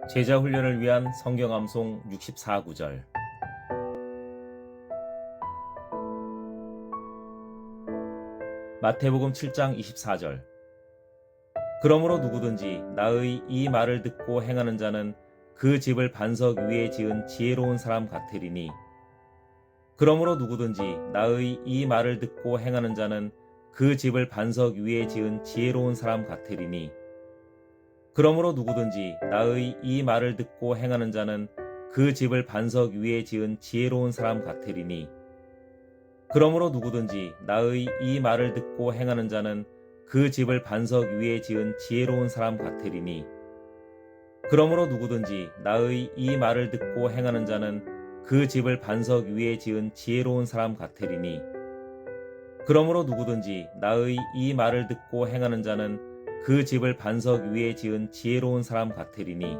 제자 훈련을 위한 성경 암송 64구절. 마태복음 7장 24절. 그러므로 누구든지 나의 이 말을 듣고 행하는 자는 그 집을 반석 위에 지은 지혜로운 사람 같으리니. 그러므로 누구든지 나의 이 말을 듣고 행하는 자는 그 집을 반석 위에 지은 지혜로운 사람 같으리니. 그러므로 누구든지 나의 이 말을 듣고 행하는 자는 그 집을 반석 위에 지은 지혜로운 사람 같으리니. 그러므로 누구든지 나의 이 말을 듣고 행하는 자는 그 집을 반석 위에 지은 지혜로운 사람 같으리니. 그러므로 누구든지 나의 이 말을 듣고 행하는 자는 그 집을 반석 위에 지은 지혜로운 사람 같으리니. 그러므로 누구든지 나의 이 말을 듣고 행하는 자는 그 집을 반석 위에 지은 지혜로운 사람 같으리니.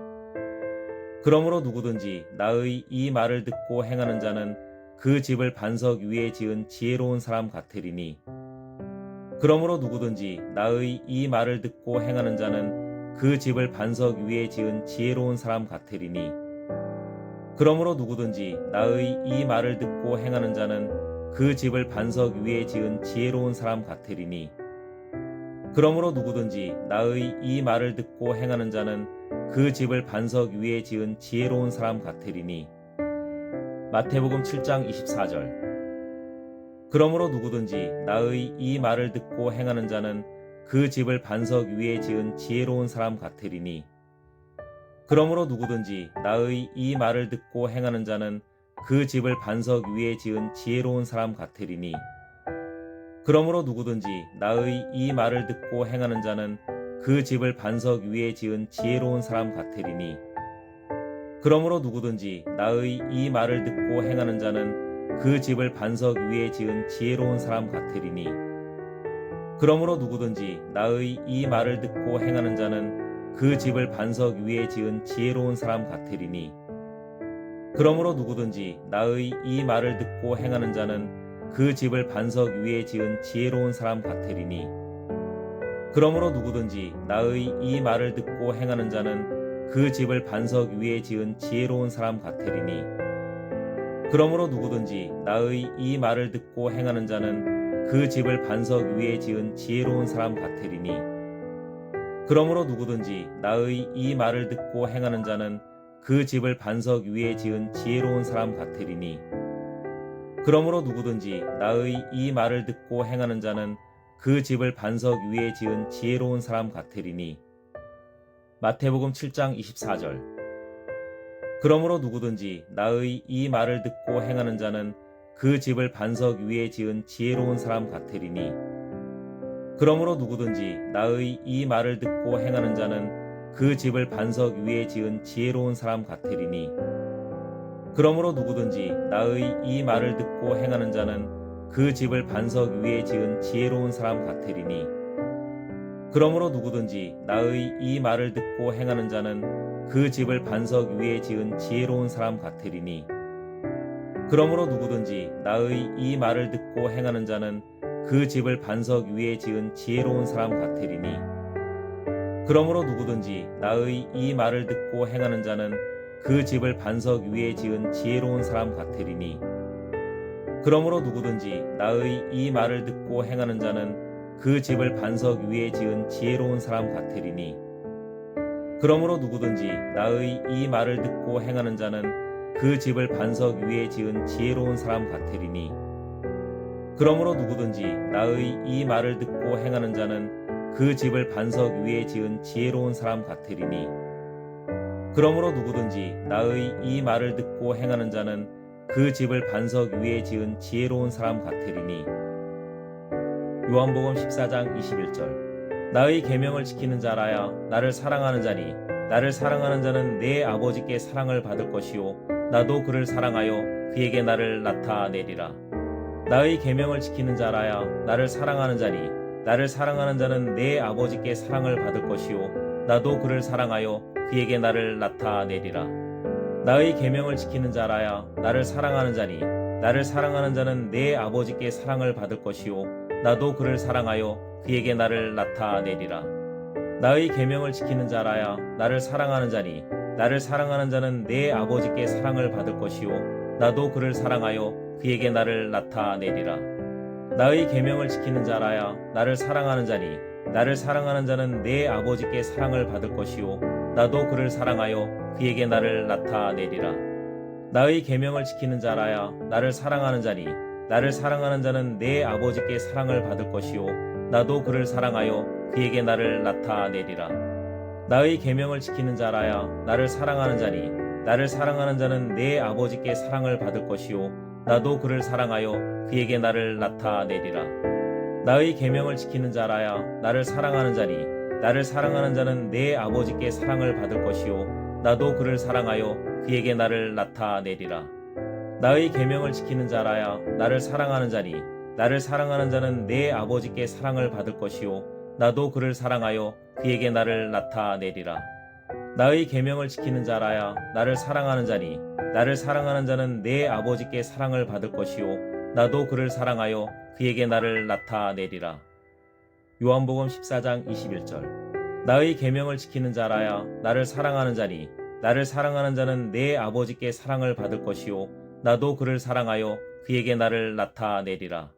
그러므로 누구든지 나의 이 말을 듣고 행하는 자는 그 집을 반석 위에 지은 지혜로운 사람 같으리니. 그러므로 누구든지 나의 이 말을 듣고 행하는 자는 그 집을 반석 위에 지은 지혜로운 사람 같으리니. 그러므로 누구든지 나의 이 말을 듣고 행하는 자는 그 집을 반석 위에 지은 지혜로운 사람 같으리니. 그러므로 누구든지 나의 이 말을 듣고 행하는 자는 그 집을 반석 위에 지은 지혜로운 사람 같으리니. 마태복음 7장 24절. 그러므로 누구든지 나의 이 말을 듣고 행하는 자는 그 집을 반석 위에 지은 지혜로운 사람 같으리니. 그러므로 누구든지 나의 이 말을 듣고 행하는 자는 그 집을 반석 위에 지은 지혜로운 사람 같으리니. 그러므로 누구든지 나의 이 말을 듣고 행하는 자는 그 집을 반석 위에 지은 지혜로운 사람 같으리니. 그러므로 누구든지 나의 이 말을 듣고 행하는 자는 그 집을 반석 위에 지은 지혜로운 사람 같으리니. 그러므로 누구든지 나의 이 말을 듣고 행하는 자는 그 집을 반석 위에 지은 지혜로운 사람 같으리니. 그러므로 누구든지 나의 이 말을 듣고 행하는 자는 그 집을 반석 위에 지은 지혜로운 사람 같으리니. 그러므로 누구든지 나의 이 말을 듣고 행하는 자는 그 집을 반석 위에 지은 지혜로운 사람 같으리니. 그러므로 누구든지 나의 이 말을 듣고 행하는 자는 그 집을 반석 위에 지은 지혜로운 사람 같으리니. 그러므로 누구든지 나의 이 말을 듣고 행하는 자는 그 집을 반석 위에 지은 지혜로운 사람 같으리니. 그러므로 누구든지 나의 이 말을 듣고 행하는 자는 그 집을 반석 위에 지은 지혜로운 사람 같으리니. 마태복음 7장 24절. 그러므로 누구든지 나의 이 말을 듣고 행하는 자는 그 집을 반석 위에 지은 지혜로운 사람 같으리니. 그러므로 누구든지 나의 이 말을 듣고 행하는 자는 그 집을 반석 위에 지은 지혜로운 사람 같으리니. 그러므로 누구든지 나의 이 말을 듣고 행하는 자는 그 집을 반석 위에 지은 지혜로운 사람 같으리니. 그러므로 누구든지 나의 이 말을 듣고 행하는 자는 그 집을 반석 위에 지은 지혜로운 사람 같으리니. 그러므로 누구든지 나의 이 말을 듣고 행하는 자는 그 집을 반석 위에 지은 지혜로운 사람 같으리니. 그러므로 누구든지 나의 이 말을 듣고 행하는 자는 그 집을 반석 위에 지은 지혜로운 사람 같으리니. 그러므로 누구든지 나의 이 말을 듣고 행하는 자는 그 집을 반석 위에 지은 지혜로운 사람 같으리니. 그러므로 누구든지 나의 이 말을 듣고 행하는 자는 그 집을 반석 위에 지은 지혜로운 사람 같으리니. 그러므로 누구든지 나의 이 말을 듣고 행하는 자는 그 집을 반석 위에 지은 지혜로운 사람 같으리니. 그러므로 누구든지 나의 이 말을 듣고 행하는 자는 그 집을 반석 위에 지은 지혜로운 사람 같으리니. 요한복음 14장 21절. 나의 계명을 지키는 자라야 나를 사랑하는 자니 나를 사랑하는 자는 내 아버지께 사랑을 받을 것이요 나도 그를 사랑하여 그에게 나를 나타내리라. 나의 계명을 지키는 자라야 나를 사랑하는 자니 나를 사랑하는 자는 내 아버지께 사랑을 받을 것이요 나도 그를 사랑하여 그에게 나를 나타내리라. 나의 계명을 지키는 자라야 나를 사랑하는 자니 나를 사랑하는 자는 내 아버지께 사랑을 받을 것이요 나도 그를 사랑하여 그에게 나를 나타내리라. 나의 계명을 지키는 자라야 나를 사랑하는 자니 나를 사랑하는 자는 내 아버지께 사랑을 받을 것이요 나도 그를 사랑하여 그에게 나를 나타내리라. 나의 계명을 지키는 자라야 나를 사랑하는 자니 나를 사랑하는 자는 내 아버지께 사랑을 받을 것이요 나도 그를 사랑하여 그에게 나를 나타내리라. 나의 계명을 지키는 자라야 나를 사랑하는 자니 나를 사랑하는 자는 내 아버지께 사랑을 받을 것이요 나도 그를 사랑하여 그에게 나를 나타내리라. 나의 계명을 지키는 자라야 나를 사랑하는 자니 나를 사랑하는 자는 내 아버지께 사랑을 받을 것이요 나도 그를 사랑하여 그에게 나를 나타내리라. 나의 계명을 지키는 자라야 나를 사랑하는 자니 나를 사랑하는 자는 내 아버지께 사랑을 받을 것이요 나도 그를 사랑하여 그에게 나를 나타내리라. 나의 계명을 지키는 자라야 나를 사랑하는 자니 나를 사랑하는 자는 내 아버지께 사랑을 받을 것이요 나도 그를 사랑하여 그에게 나를 나타내리라. 나의 계명을 지키는 자라야 나를 사랑하는 자니 나를 사랑하는 자는 내 아버지께 사랑을 받을 것이요 나도 그를 사랑하여 그에게 나를 나타내리라. 요한복음 14장 21절. 나의 계명을 지키는 자라야 나를 사랑하는 자니 나를 사랑하는 자는 내 아버지께 사랑을 받을 것이요 나도 그를 사랑하여 그에게 나를 나타내리라.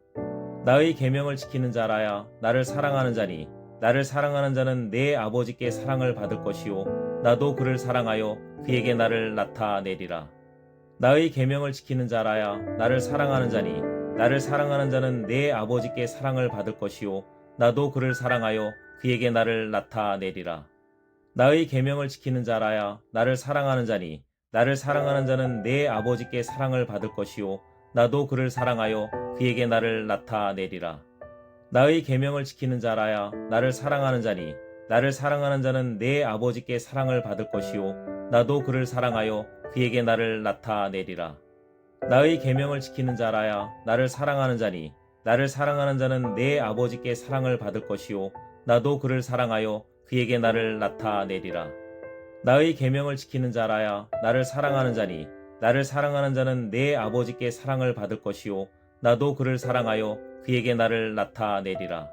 나의 계명을 지키는 자라야 나를 사랑하는 자니 나를 사랑하는 자는 내 아버지께 사랑을 받을 것이요 나도 그를 사랑하여 그에게 나를 나타내리라. 나의 계명을 지키는 자라야 나를 사랑하는 자니 나를 사랑하는 자는 내 아버지께 사랑을 받을 것이요 나도 그를 사랑하여 그에게 나를 나타내리라. 나의 계명을 지키는 자라야 나를 사랑하는 자니 나를 사랑하는 자는 내 아버지께 사랑을 받을 것이요 나도 그를 사랑하여 그에게 나를 나타내리라. 나의 계명을 지키는 자라야 나를 사랑하는 자니 나를 사랑하는 자는 내 아버지께 사랑을 받을 것이요 나도 그를 사랑하여 그에게 나를 나타내리라. 나의 계명을 지키는 자라야 나를 사랑하는 자니 나를 사랑하는 자는 내 아버지께 사랑을 받을 것이요 나도 그를 사랑하여 그에게 나를 나타내리라. 나의 계명을 지키는 자라야 나를 사랑하는 자니 나를 사랑하는 자는 내 아버지께 사랑을 받을 것이요 나도 그를 사랑하여 그에게 나를 나타내리라.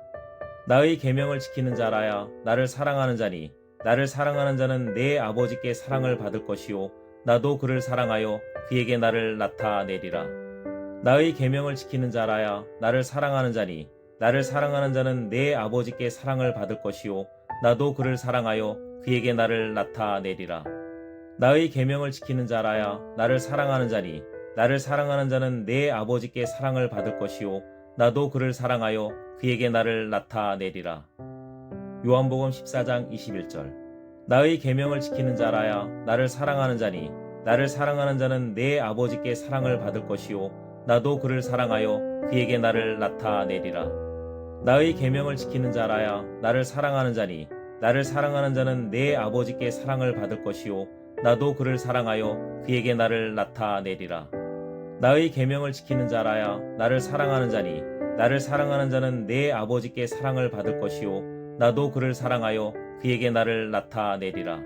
나의 계명을 지키는 자라야 나를 사랑하는 자니 나를 사랑하는 자는 내 아버지께 사랑을 받을 것이요 나도 그를 사랑하여 그에게 나를 나타내리라. 나의 계명을 지키는 자라야 나를 사랑하는 자니 나를 사랑하는 자는 내 아버지께 사랑을 받을 것이요 나도 그를 사랑하여 그에게 나를 나타내리라. 나의 계명을 지키는 자라야 나를 사랑하는 자니 나를 사랑하는 자는 내 아버지께 사랑을 받을 것이요 나도 그를 사랑하여 그에게 나를 나타내리라. 요한복음 14장 21절. 나의 계명을 지키는 자라야 나를 사랑하는 자니 나를 사랑하는 자는 내 아버지께 사랑을 받을 것이요 나도 그를 사랑하여 그에게 나를 나타내리라. 나의 계명을 지키는 자라야 나를 사랑하는 자니 나를 사랑하는 자는 내 아버지께 사랑을 받을 것이요 나도 그를 사랑하여 그에게 나를 나타내리라. 나의 계명을 지키는 자라야 나를 사랑하는 자니 나를 사랑하는 자는 내 아버지께 사랑을 받을 것이요 나도 그를 사랑하여 그에게 나를 나타내리라.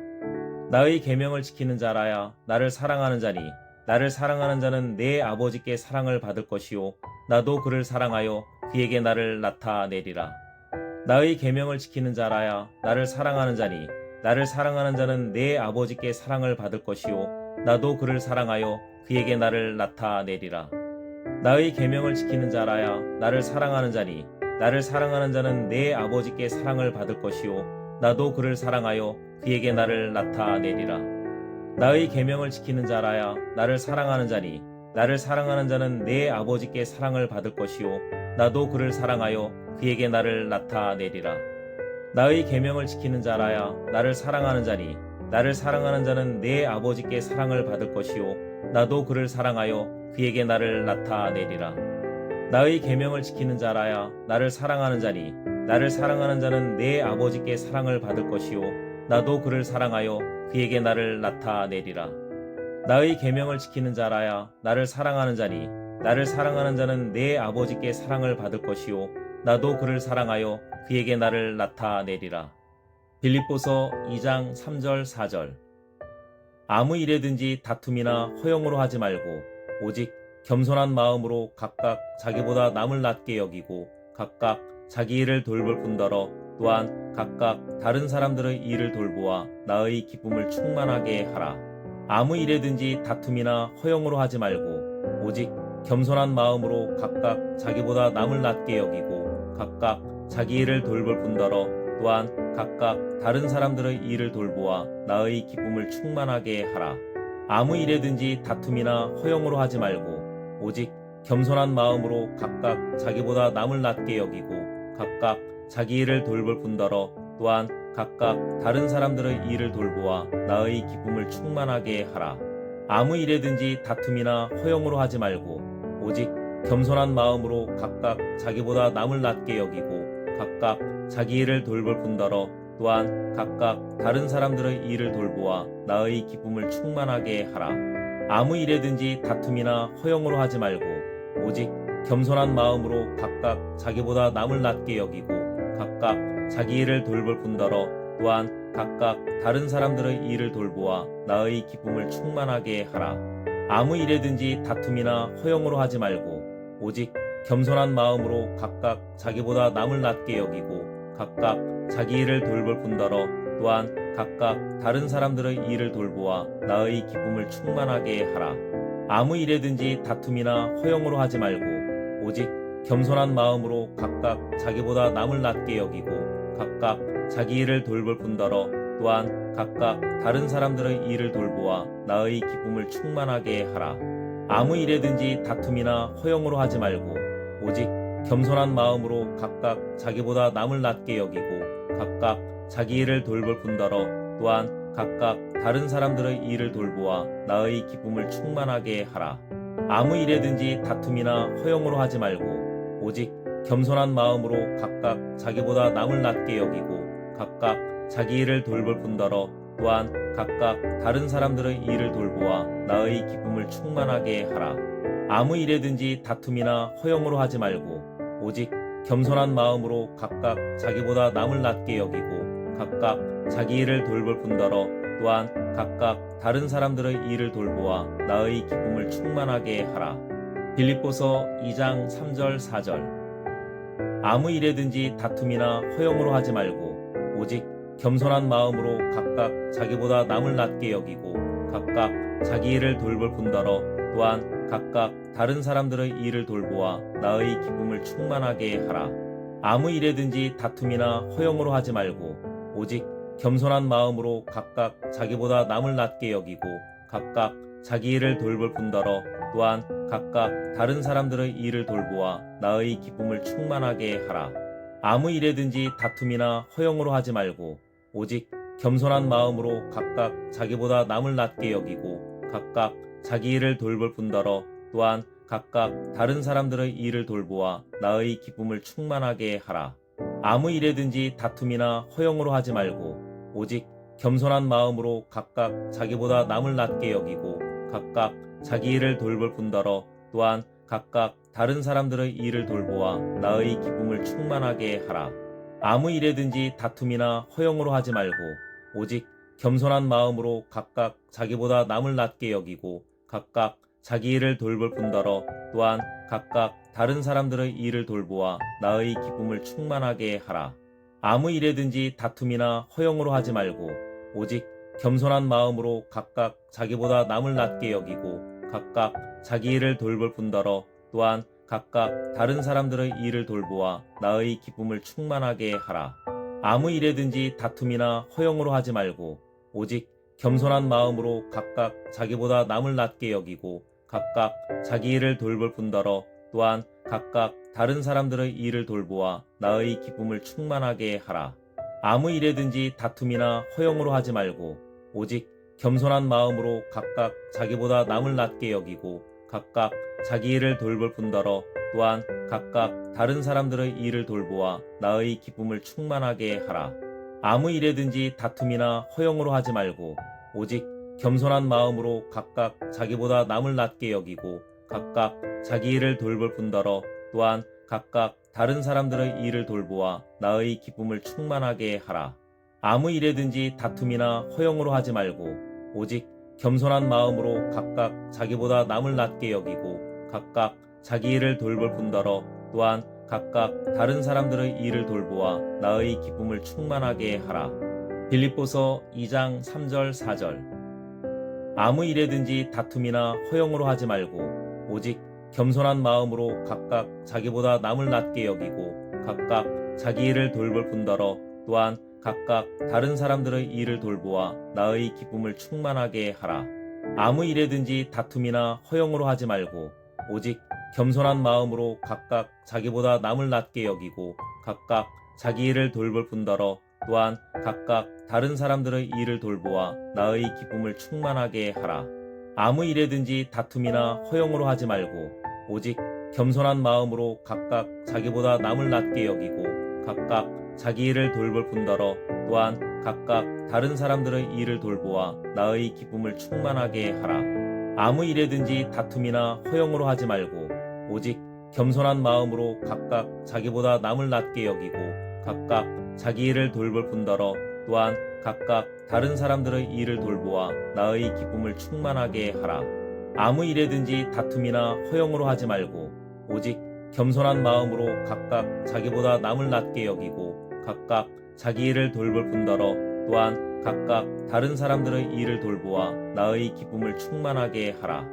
나의 계명을 지키는 자라야 나를 사랑하는 자니 나를 사랑하는 자는 내 아버지께 사랑을 받을 것이요 나도 그를 사랑하여 그에게 나를 나타내리라. 나의 계명을 지키는 자라야 나를 사랑하는 자니 나를 사랑하는 자는 내 아버지께 사랑을 받을 것이요 나도 그를 사랑하여 그에게 나를 나타내리라. 나의 계명을 지키는 자라야 나를 사랑하는 자니 나를 사랑하는 자는 내 아버지께 사랑을 받을 것이요 나도 그를 사랑하여 그에게 나를 나타내리라. 나의 계명을 지키는 자라야 나를 사랑하는 자니 나를 사랑하는 자는 내 아버지께 사랑을 받을 것이요 나도 그를 사랑하여 그에게 나를 나타내리라. 나의 계명을 지키는 자라야 나를 사랑하는 자니 나를 사랑하는 자는 내 아버지께 사랑을 받을 것이요 나도 그를 사랑하여 그에게 나를 나타내리라. 나의 계명을 지키는 자라야 나를 사랑하는 자니 나를 사랑하는 자는 내 아버지께 사랑을 받을 것이요 나도 그를 사랑하여 그에게 나를 나타내리라. 나의 계명을 지키는 자라야 나를 사랑하는 자니 나를 사랑하는 자는 내 아버지께 사랑을 받을 것이요 나도 그를 사랑하여 그에게 나를 나타내리라. 빌립보서 2장 3절 4절. 아무 일에든지 다툼이나 허용으로 하지 말고 오직 겸손한 마음으로 각각 자기보다 남을 낮게 여기고 각각 자기 일을 돌볼 뿐더러 또한 각각 다른 사람들의 일을 돌보아 나의 기쁨을 충만하게 하라. 아무 일에든지 다툼이나 허영으로 하지 말고 오직 겸손한 마음으로 각각 자기보다 남을 낮게 여기고 각각 자기 일을 돌볼 뿐더러 또한 각각 다른 사람들의 일을 돌보아 나의 기쁨을 충만하게 하라. 아무 일에든지 다툼이나 허영으로 하지 말고 오직 겸손한 마음으로 각각 자기보다 남을 낮게 여기고 각각 자기 일을 돌볼 뿐더러 또한 각각 다른 사람들의 일을 돌보아 나의 기쁨을 충만하게 하라. 아무 일에든지 다툼이나 허영으로 하지 말고 오직 겸손한 마음으로 각각 자기보다 남을 낮게 여기고 각각 자기 일을 돌볼 뿐더러 또한 각각 다른 사람들의 일을 돌보아 나의 기쁨을 충만하게 하라. 아무 일에든지 다툼이나 허영으로 하지 말고 오직 겸손한 마음으로 각각 자기보다 남을 낮게 여기고 각각 자기 일을 돌볼 뿐더러 또한 각각 다른 사람들의 일을 돌보아 나의 기쁨을 충만하게 하라. 아무 일에든지 다툼이나 허영으로 하지 말고 오직 겸손한 마음으로 각각 자기보다 남을 낮게 여기고 각각 자기 일을 돌볼 뿐더러 또한 각각 다른 사람들의 일을 돌보아 나의 기쁨을 충만하게 하라. 아무 일에든지 다툼이나 허영으로 하지 말고 오직 겸손한 마음으로 각각 자기보다 남을 낮게 여기고 각각 자기 일을 돌볼 뿐더러 또한 각각 다른 사람들의 일을 돌보아 나의 기쁨을 충만하게 하라. 아무 일에든지 다툼이나 허영으로 하지 말고 오직 겸손한 마음으로 각각 자기보다 남을 낮게 여기고 각각 자기 일을 돌볼 뿐더러 또한 각각 다른 사람들의 일을 돌보아 나의 기쁨을 충만하게 하라. 아무 일에든지 다툼이나 허영으로 하지 말고 오직 겸손한 마음으로 각각 자기보다 남을 낮게 여기고 각각 자기 일을 돌볼 뿐더러 또한 각각 다른 사람들의 일을 돌보아 나의 기쁨을 충만하게 하라. 아무 일에든지 다툼이나 허영으로 하지 말고 오직 겸손한 마음으로 각각 자기보다 남을 낮게 여기고 각각 자기 일을 돌볼 뿐더러 또한 각각 다른 사람들의 일을 돌보아 나의 기쁨을 충만하게 하라. 빌립보서 2장 3절 4절. 아무 일에든지 다툼이나 허영으로 하지 말고 오직 겸손한 마음으로 각각 자기보다 남을 낮게 여기고 각각 자기 일을 돌볼 뿐더러 또한 각각 다른 사람들의 일을 돌보아 나의 기쁨을 충만하게 하라. 아무 일에든지 다툼이나 허영으로 하지 말고 오직 겸손한 마음으로 각각 자기보다 남을 낮게 여기고 각각 자기 일을 돌볼 뿐더러 또한 각각 다른 사람들의 일을 돌보아 나의 기쁨을 충만하게 하라. 아무 일에든지 다툼이나 허영으로 하지 말고 오직 겸손한 마음으로 각각 자기보다 남을 낮게 여기고 각각 자기 일을 돌볼 뿐더러 또한 각각 다른 사람들의 일을 돌보아 나의 기쁨을 충만하게 하라. 아무 일에든지 다툼이나 허영으로 하지 말고 오직 겸손한 마음으로 각각 자기보다 남을 낮게 여기고 각각 자기 일을 돌볼 뿐더러 또한 각각 다른 사람들의 일을 돌보아 나의 기쁨을 충만하게 하라. 아무 일에든지 다툼이나 허영으로 하지 말고 오직 겸손한 마음으로 각각 자기보다 남을 낮게 여기고 각각 자기 일을 돌볼 뿐더러 또한 각각 다른 사람들의 일을 돌보아 나의 기쁨을 충만하게 하라. 아무 일에든지 다툼이나 허영으로 하지 말고 오직 겸손한 마음으로 각각 자기보다 남을 낮게 여기고 각각 자기 일을 돌볼 뿐더러 또한 각각 다른 사람들의 일을 돌보아 나의 기쁨을 충만하게 하라. 아무 일에든지 다툼이나 허영으로 하지 말고 오직 겸손한 마음으로 각각 자기보다 남을 낮게 여기고 각각 자기 일을 돌볼 뿐더러 또한 각각 다른 사람들의 일을 돌보아 나의 기쁨을 충만하게 하라. 아무 일에든지 다툼이나 허영으로 하지 말고 오직 겸손한 마음으로 각각 자기보다 남을 낮게 여기고 각각 자기 일을 돌볼 뿐더러 또한 각각 다른 사람들의 일을 돌보아 나의 기쁨을 충만하게 하라. 아무 일에든지 다툼이나 허영으로 하지 말고 오직 겸손한 마음으로 각각 자기보다 남을 낮게 여기고 각각 자기 일을 돌볼 뿐더러 또한 각각 다른 사람들의 일을 돌보아 나의 기쁨을 충만하게 하라. 아무 일에든지 다툼이나 허영으로 하지 말고 오직 겸손한 마음으로 각각 자기보다 남을 낮게 여기고 각각 자기 일을 돌볼 뿐더러 또한 각각 다른 사람들의 일을 돌보아 나의 기쁨을 충만하게 하라. 빌립보서 2장 3절 4절. 아무 일에든지 다툼이나 허용으로 하지 말고 오직 겸손한 마음으로 각각 자기보다 남을 낮게 여기고 각각 자기 일을 돌볼 뿐더러 또한 각각 다른 사람들의 일을 돌보아 나의 기쁨을 충만하게 하라. 아무 일에든지 다툼이나 허용으로 하지 말고 오직 겸손한 마음으로 각각 자기보다 남을 낮게 여기고 각각 자기 일을 돌볼 뿐더러 또한 각각 다른 사람들의 일을 돌보아 나의 기쁨을 충만하게 하라. 아무 일에든지 다툼이나 허용으로 하지 말고 오직 겸손한 마음으로 각각 자기보다 남을 낮게 여기고 각각 자기 일을 돌볼 뿐더러 또한 각각 다른 사람들의 일을 돌보아 나의 기쁨을 충만하게 하라. 아무 일에든지 다툼이나 허용으로 하지 말고 오직 겸손한 마음으로 각각 자기보다 남을 낮게 여기고 각각 자기 일을 돌볼 뿐더러 또한 각각 다른 사람들의 일을 돌보아 나의 기쁨을 충만하게 하라. 아무 일에든지 다툼이나 허용으로 하지 말고 오직 겸손한 마음으로 각각 자기보다 남을 낮게 여기고 각각 자기 일을 돌볼 뿐더러 또한 각각 다른 사람들의 일을 돌보아 나의 기쁨을 충만하게 하라.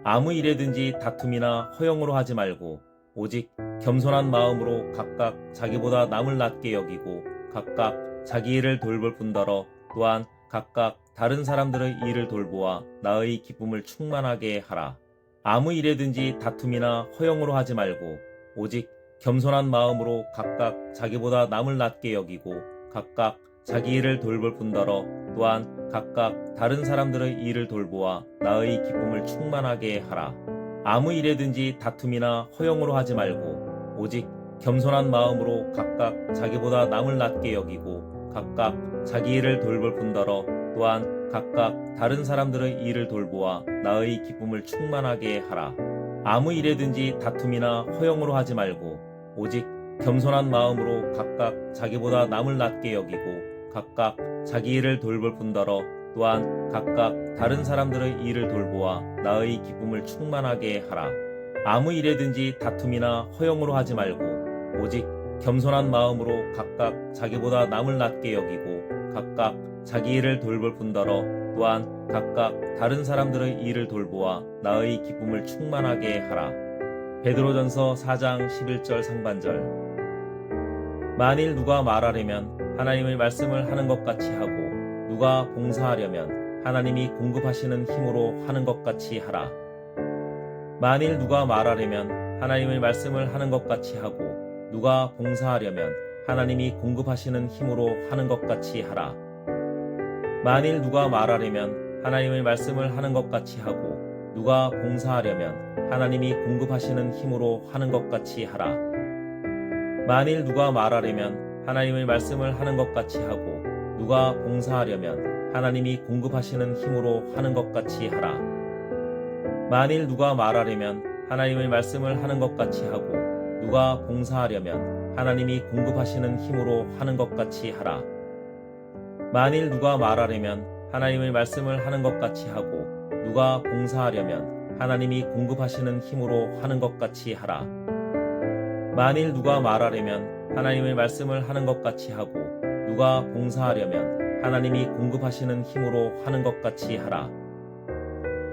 아무 일에든지 다툼이나 허용으로 하지 말고 오직 겸손한 마음으로 각각 자기보다 남을 낮게 여기고 각각 자기 일을 돌볼 뿐더러 또한 각각 다른 사람들의 일을 돌보아 나의 기쁨을 충만하게 하라. 아무 일에든지 다툼이나 허용으로 하지 말고 오직 겸손한 마음으로 각각 자기보다 남을 낮게 여기고 각각 자기 일을 돌볼 뿐더러 또한 각각 다른 사람들의 일을 돌보아 나의 기쁨을 충만하게 하라. 아무 일에든지 다툼이나 허용으로 하지 말고 오직 겸손한 마음으로 각각 자기보다 남을 낮게 여기고 각각 자기 일을 돌볼 뿐더러 또한 각각 다른 사람들의 일을 돌보아 나의 기쁨을 충만하게 하라. 아무 일에든지 다툼이나 허용으로 하지 말고 오직 겸손한 마음으로 각각 자기보다 남을 낮게 여기고 각각 자기 일을 돌볼 뿐더러 또한 각각 다른 사람들의 일을 돌보아 나의 기쁨을 충만하게 하라. 아무 일에든지 다툼이나 허용으로 하지 말고 오직 겸손한 마음으로 각각 자기보다 남을 낮게 여기고 각각 자기 일을 돌볼 뿐더러 또한 각각 다른 사람들의 일을 돌보아 나의 기쁨을 충만하게 하라. 베드로전서 4장 11절 상반절. 만일 누가 말하려면 하나님의 말씀을 하는 것 같이 하고 누가 봉사하려면 하나님이 공급하시는 힘으로 하는 것 같이 하라. 만일 누가 말하려면 하나님의 말씀을 하는 것 같이 하고 누가 봉사하려면 하나님이 공급하시는 힘으로 하는 것 같이 하라. 만일 누가 말하려면 하나님의 말씀을 하는 것 같이 하고 누가 봉사하려면 하나님이 공급하시는 힘으로 하는 것 같이 하라. 만일 누가 말하려면 하나님의 말씀을 하는 것 같이 하고 누가 봉사하려면 하나님이 공급하시는 힘으로 하는 것 같이 하라. 만일 누가 말하려면 하나님의 말씀을 하는 것 같이 하고 누가 봉사하려면 하나님이 공급하시는 힘으로 하는 것 같이 하라. 만일 누가 말하려면 하나님의 말씀을 하는 것 같이 하고 누가 봉사하려면 하나님이 공급하시는 힘으로 하는 것 같이 하라. 만일 누가 말하려면 하나님의 말씀을 하는 것 같이 하고 누가 봉사하려면 하나님이 공급하시는 힘으로 하는 것 같이 하라.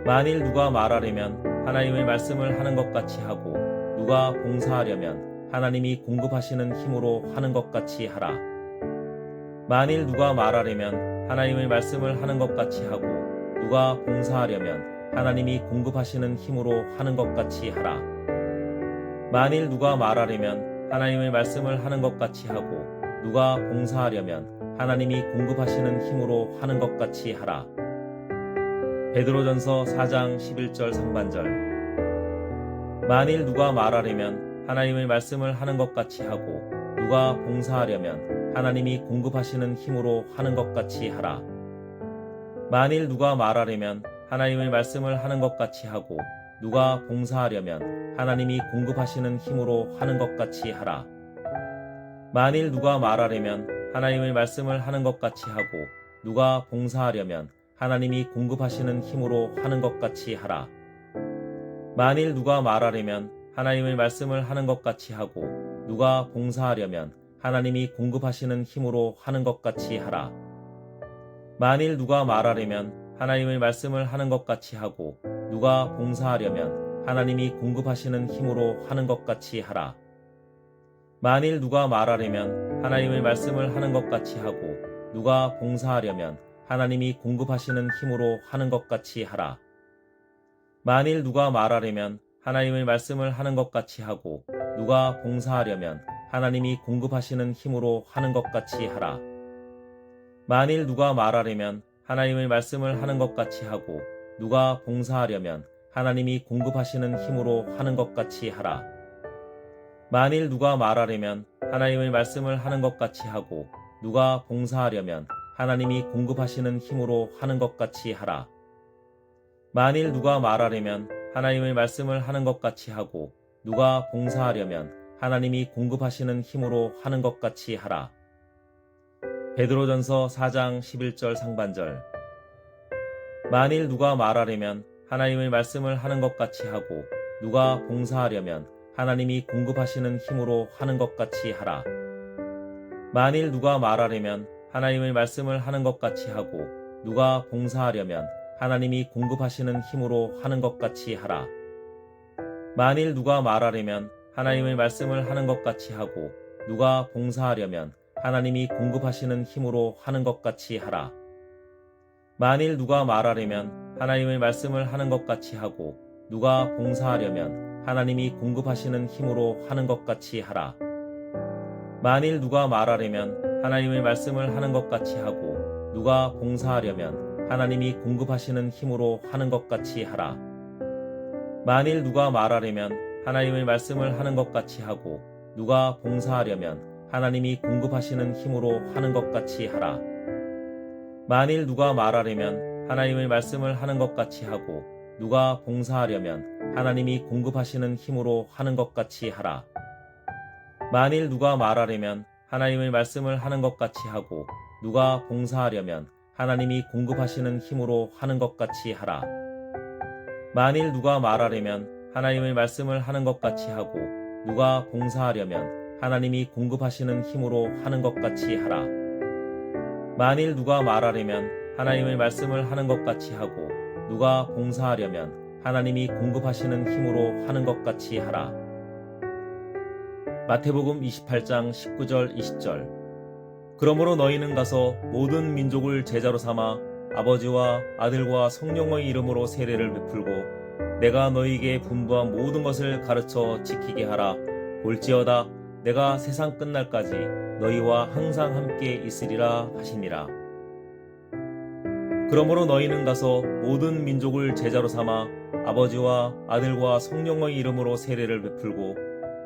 만일 누가 말하려면 하나님의 말씀을 하는 것 같이 하고 누가 봉사하려면 하나님이 공급하시는 힘으로 하는 것 같이 하라. 만일 누가 말하려면 하나님의 말씀을 하는 것 같이 하고 누가 봉사하려면 하나님이 공급하시는 힘으로 하는 것 같이 하라. 만일 누가 말하려면 하나님의 말씀을 하는 것 같이 하고 누가 봉사하려면 하나님이 공급하시는 힘으로 하는 것 같이 하라. 베드로전서 4장 11절 상반절. 만일 누가 말하려면 하나님의 말씀을 하는 것 같이 하고 누가 봉사하려면 하나님이 공급하시는 힘으로 하는 것 같이 하라. 만일 누가 말하려면 하나님의 말씀을 하는 것 같이 하고 누가 봉사하려면 하나님이 공급하시는 힘으로 하는 것 같이 하라. 만일 누가 말하려면 하나님의 말씀을 하는 것 같이 하고 누가 봉사하려면 하나님이 공급하시는 힘으로 하는 것 같이 하라. 만일 누가 말하려면 하나님의 말씀을 하는 것 같이 하고 누가 봉사하려면 하나님이 공급하시는 힘으로 하는 것 같이 하라. 만일 누가 말하려면 하나님의 말씀을 하는 것 같이 하고 누가 봉사하려면 하나님이 공급하시는 힘으로 하는 것 같이 하라. 만일 누가 말하려면 하나님의 말씀을 하는 것 같이 하고 누가 봉사하려면 하나님이 공급하시는 힘으로 하는 것 같이 하라. 만일 누가 말하려면 하나님의 말씀을 하는 것 같이 하고 누가 봉사하려면 하나님이 공급하시는 힘으로 하는 것 같이 하라. 만일 누가 말하려면 하나님의 말씀을 하는 것 같이 하고 누가 봉사하려면 하나님이 공급하시는 힘으로 하는 것 같이 하라. 만일 누가 말하려면 하나님의 말씀을 하는 것 같이 하고 누가 봉사하려면 하나님이 공급하시는 힘으로 하는 것 같이 하라. 만일 누가 말하려면 하나님의 말씀을 하는 것 같이 하고 누가 봉사하려면 하나님이 공급하시는 힘으로 하는 것 같이 하라. 베드로전서 4장 11절 상반절. 만일 누가 말하려면 하나님의 말씀을 하는 것 같이 하고 누가 봉사하려면 하나님이 공급하시는 힘으로 하는 것 같이 하라. 만일 누가 말하려면 하나님의 말씀을 하는 것 같이 하고 누가 봉사하려면 하나님이 공급하시는 힘으로 하는 것 같이 하라. 만일 누가 말하려면 하나님의 말씀을 하는 것 같이 하고 누가 봉사하려면 하나님이 공급하시는 힘으로 하는 것 같이 하라. 만일 누가 말하려면 하나님의 말씀을 하는 것 같이 하고 누가 봉사하려면 하나님이 공급하시는 힘으로 하는 것 같이 하라. 만일 누가 말하려면 하나님의 말씀을 하는 것 같이 하고 누가 봉사하려면 하나님이 공급하시는 힘으로 하는 것 같이 하라. 만일 누가 말하려면 하나님의 말씀을 하는 것 같이 하고 누가 봉사하려면 하나님이 공급하시는 힘으로 하는 것 같이 하라. 만일 누가 말하려면 하나님의 말씀을 하는 것 같이 하고 누가 봉사하려면 하나님이 공급하시는 힘으로 하는 것 같이 하라. 만일 누가 말하려면 하나님의 말씀을 하는 것 같이 하고 누가 봉사하려면 하나님이 공급하시는 힘으로 하는 것 같이 하라. 만일 누가 말하려면 하나님의 말씀을 하는 것 같이 하고 누가 봉사하려면 하나님이 공급하시는 힘으로 하는 것 같이 하라. 만일 누가 말하려면 하나님의 말씀을 하는 것 같이 하고 누가 봉사하려면 하나님이 공급하시는 힘으로 하는 것 같이 하라. 마태복음 28장 19절 20절. 그러므로 너희는 가서 모든 민족을 제자로 삼아 아버지와 아들과 성령의 이름으로 세례를 베풀고 내가 너희에게 분부한 모든 것을 가르쳐 지키게 하라. 볼지어다 내가 세상 끝날까지 너희와 항상 함께 있으리라 하시니라. 그러므로 너희는 가서 모든 민족을 제자로 삼아 아버지와 아들과 성령의 이름으로 세례를 베풀고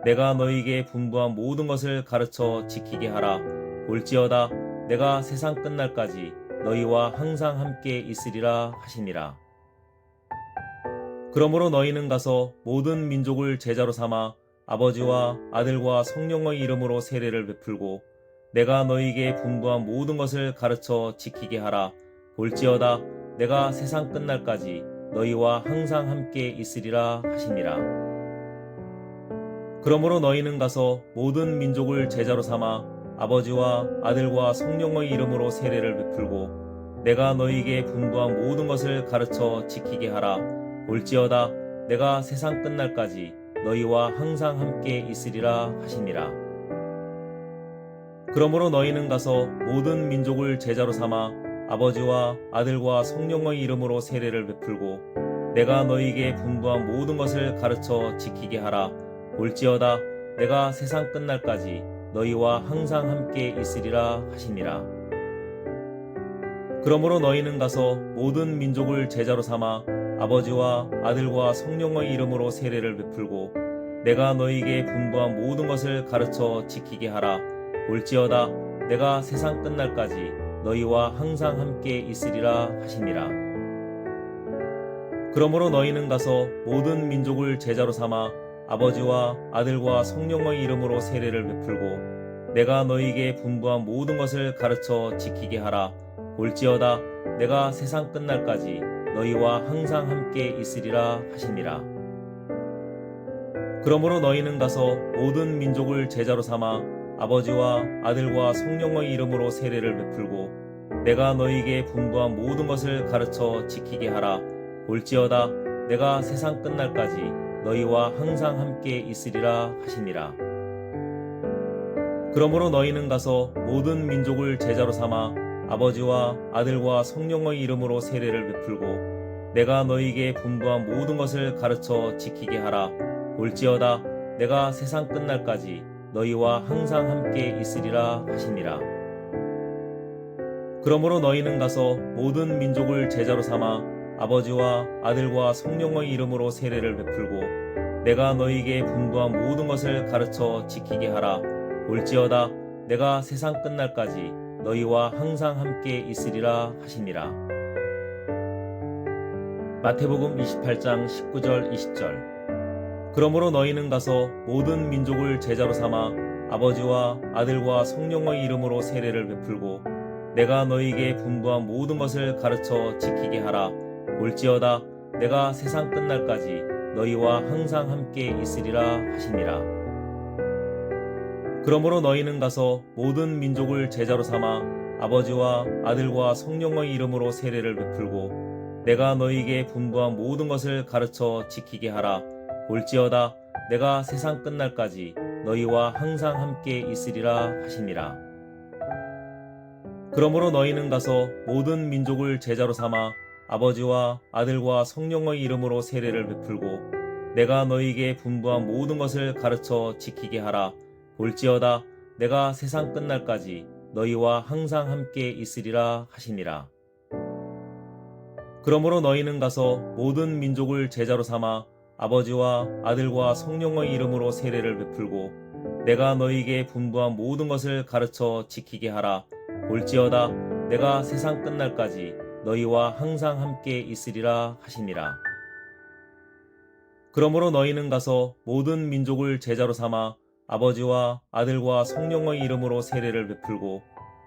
내가 너희에게 분부한 모든 것을 가르쳐 지키게 하라. 볼지어다 내가 세상 끝날까지 너희와 항상 함께 있으리라 하시니라. 그러므로 너희는 가서 모든 민족을 제자로 삼아 아버지와 아들과 성령의 이름으로 세례를 베풀고 내가 너희에게 분부한 모든 것을 가르쳐 지키게 하라. 볼지어다 내가 세상 끝날까지 너희와 항상 함께 있으리라 하시니라. 그러므로 너희는 가서 모든 민족을 제자로 삼아 아버지와 아들과 성령의 이름으로 세례를 베풀고 내가 너희에게 분부한 모든 것을 가르쳐 지키게 하라. 볼지어다 내가 세상 끝날까지 너희와 항상 함께 있으리라 하시니라. 그러므로 너희는 가서 모든 민족을 제자로 삼아 아버지와 아들과 성령의 이름으로 세례를 베풀고 내가 너희에게 분부한 모든 것을 가르쳐 지키게 하라. 볼지어다 내가 세상 끝날까지 너희와 항상 함께 있으리라 하시니라. 그러므로 너희는 가서 모든 민족을 제자로 삼아 아버지와 아들과 성령의 이름으로 세례를 베풀고 내가 너희에게 분부한 모든 것을 가르쳐 지키게 하라. 볼지어다 내가 세상 끝날까지 너희와 항상 함께 있으리라 하시니라. 그러므로 너희는 가서 모든 민족을 제자로 삼아 아버지와 아들과 성령의 이름으로 세례를 베풀고 내가 너희에게 분부한 모든 것을 가르쳐 지키게 하라. 볼지어다 내가 세상 끝날까지 너희와 항상 함께 있으리라 하시니라. 그러므로 너희는 가서 모든 민족을 제자로 삼아 아버지와 아들과 성령의 이름으로 세례를 베풀고 내가 너희에게 분부한 모든 것을 가르쳐 지키게 하라. 볼지어다 내가 세상 끝날까지 너희와 항상 함께 있으리라 하시니라. 그러므로 너희는 가서 모든 민족을 제자로 삼아 아버지와 아들과 성령의 이름으로 세례를 베풀고 내가 너희에게 분부한 모든 것을 가르쳐 지키게 하라. 볼지어다 내가 세상 끝날까지 너희와 항상 함께 있으리라 하시니라. 그러므로 너희는 가서 모든 민족을 제자로 삼아 아버지와 아들과 성령의 이름으로 세례를 베풀고 내가 너희에게 분부한 모든 것을 가르쳐 지키게 하라. 볼지어다 내가 세상 끝날까지 너희와 항상 함께 있으리라 하시니라. 마태복음 28장 19절 20절. 그러므로 너희는 가서 모든 민족을 제자로 삼아 아버지와 아들과 성령의 이름으로 세례를 베풀고 내가 너희에게 분부한 모든 것을 가르쳐 지키게 하라. 볼지어다 내가 세상 끝날까지 너희와 항상 함께 있으리라 하시니라. 그러므로 너희는 가서 모든 민족을 제자로 삼아 아버지와 아들과 성령의 이름으로 세례를 베풀고 내가 너희에게 분부한 모든 것을 가르쳐 지키게 하라. 볼지어다 내가 세상 끝날까지 너희와 항상 함께 있으리라 하시니라. 그러므로 너희는 가서 모든 민족을 제자로 삼아 아버지와 아들과 성령의 이름으로 세례를 베풀고 내가 너희에게 분부한 모든 것을 가르쳐 지키게 하라. 볼지어다 내가 세상 끝날까지 너희와 항상 함께 있으리라 하시니라. 그러므로 너희는 가서 모든 민족을 제자로 삼아 아버지와 아들과 성령의 이름으로 세례를 베풀고 내가 너희에게 분부한 모든 것을 가르쳐 지키게 하라. 볼지어다 내가 세상 끝날까지 너희와 항상 함께 있으리라 하시니라. 그러므로 너희는 가서 모든 민족을 제자로 삼아 아버지와 아들과 성령의 이름으로 세례를 베풀고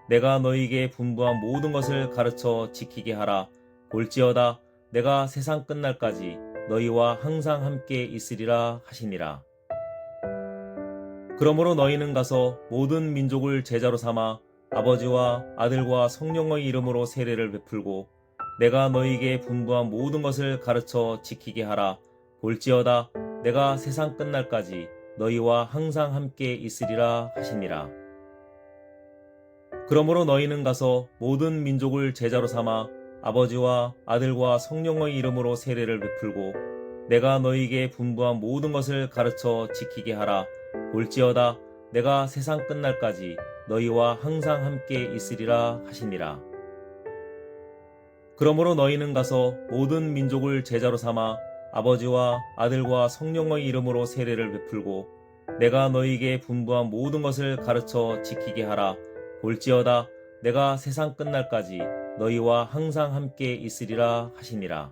내가 너희에게 분부한 모든 것을 가르쳐 지키게 하라. 볼지어다 내가 세상 끝날까지 너희와 항상 함께 있으리라 하시니라. 그러므로 너희는 가서 모든 민족을 제자로 삼아 아버지와 아들과 성령의 이름으로 세례를 베풀고 내가 너희에게 분부한 모든 것을 가르쳐 지키게 하라. 볼지어다 내가 세상 끝날까지 너희와 항상 함께 있으리라 하시니라. 그러므로 너희는 가서 모든 민족을 제자로 삼아 아버지와 아들과 성령의 이름으로 세례를 베풀고 내가 너희에게 분부한 모든 것을 가르쳐 지키게 하라. 볼지어다 내가 세상 끝날까지 너희와 항상 함께 있으리라 하시니라. 그러므로 너희는 가서 모든 민족을 제자로 삼아 아버지와 아들과 성령의 이름으로 세례를 베풀고 내가 너희에게 분부한 모든 것을 가르쳐 지키게 하라. 볼지어다 내가 세상 끝날까지 너희와 항상 함께 있으리라 하시니라.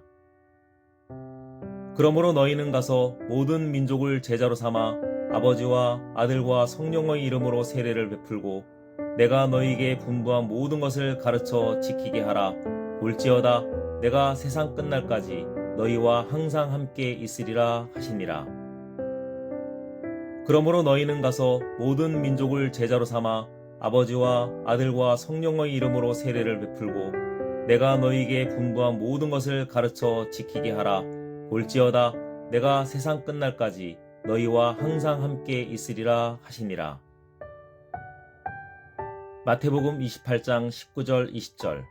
그러므로 너희는 가서 모든 민족을 제자로 삼아 아버지와 아들과 성령의 이름으로 세례를 베풀고 내가 너희에게 분부한 모든 것을 가르쳐 지키게 하라. 볼지어다 내가 세상 끝날까지 너희와 항상 함께 있으리라 하시니라. 그러므로 너희는 가서 모든 민족을 제자로 삼아 아버지와 아들과 성령의 이름으로 세례를 베풀고 내가 너희에게 분부한 모든 것을 가르쳐 지키게 하라. 볼지어다 내가 세상 끝날까지 너희와 항상 함께 있으리라 하시니라. 마태복음 28장 19절 20절.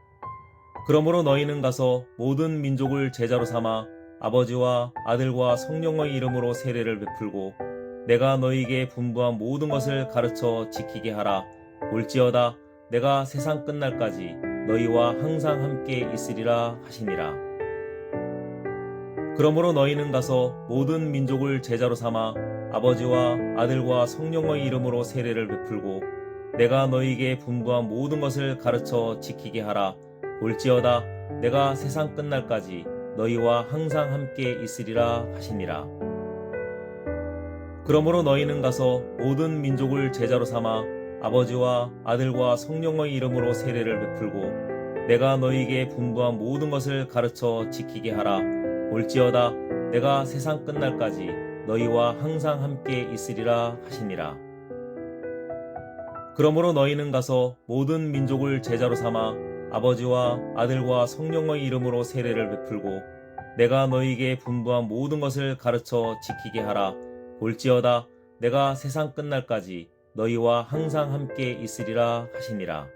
그러므로 너희는 가서 모든 민족을 제자로 삼아 아버지와 아들과 성령의 이름으로 세례를 베풀고 내가 너희에게 분부한 모든 것을 가르쳐 지키게 하라. 볼지어다 내가 세상 끝날까지 너희와 항상 함께 있으리라 하시니라. 그러므로 너희는 가서 모든 민족을 제자로 삼아 아버지와 아들과 성령의 이름으로 세례를 베풀고 내가 너희에게 분부한 모든 것을 가르쳐 지키게 하라. 볼지어다 내가 세상 끝날까지 너희와 항상 함께 있으리라 하시니라. 그러므로 너희는 가서 모든 민족을 제자로 삼아 아버지와 아들과 성령의 이름으로 세례를 베풀고 내가 너희에게 분부한 모든 것을 가르쳐 지키게 하라. 볼지어다 내가 세상 끝날까지 너희와 항상 함께 있으리라 하시니라. 그러므로 너희는 가서 모든 민족을 제자로 삼아 아버지와 아들과 성령의 이름으로 세례를 베풀고 내가 너희에게 분부한 모든 것을 가르쳐 지키게 하라. 볼지어다 내가 세상 끝날까지 너희와 항상 함께 있으리라 하시니라.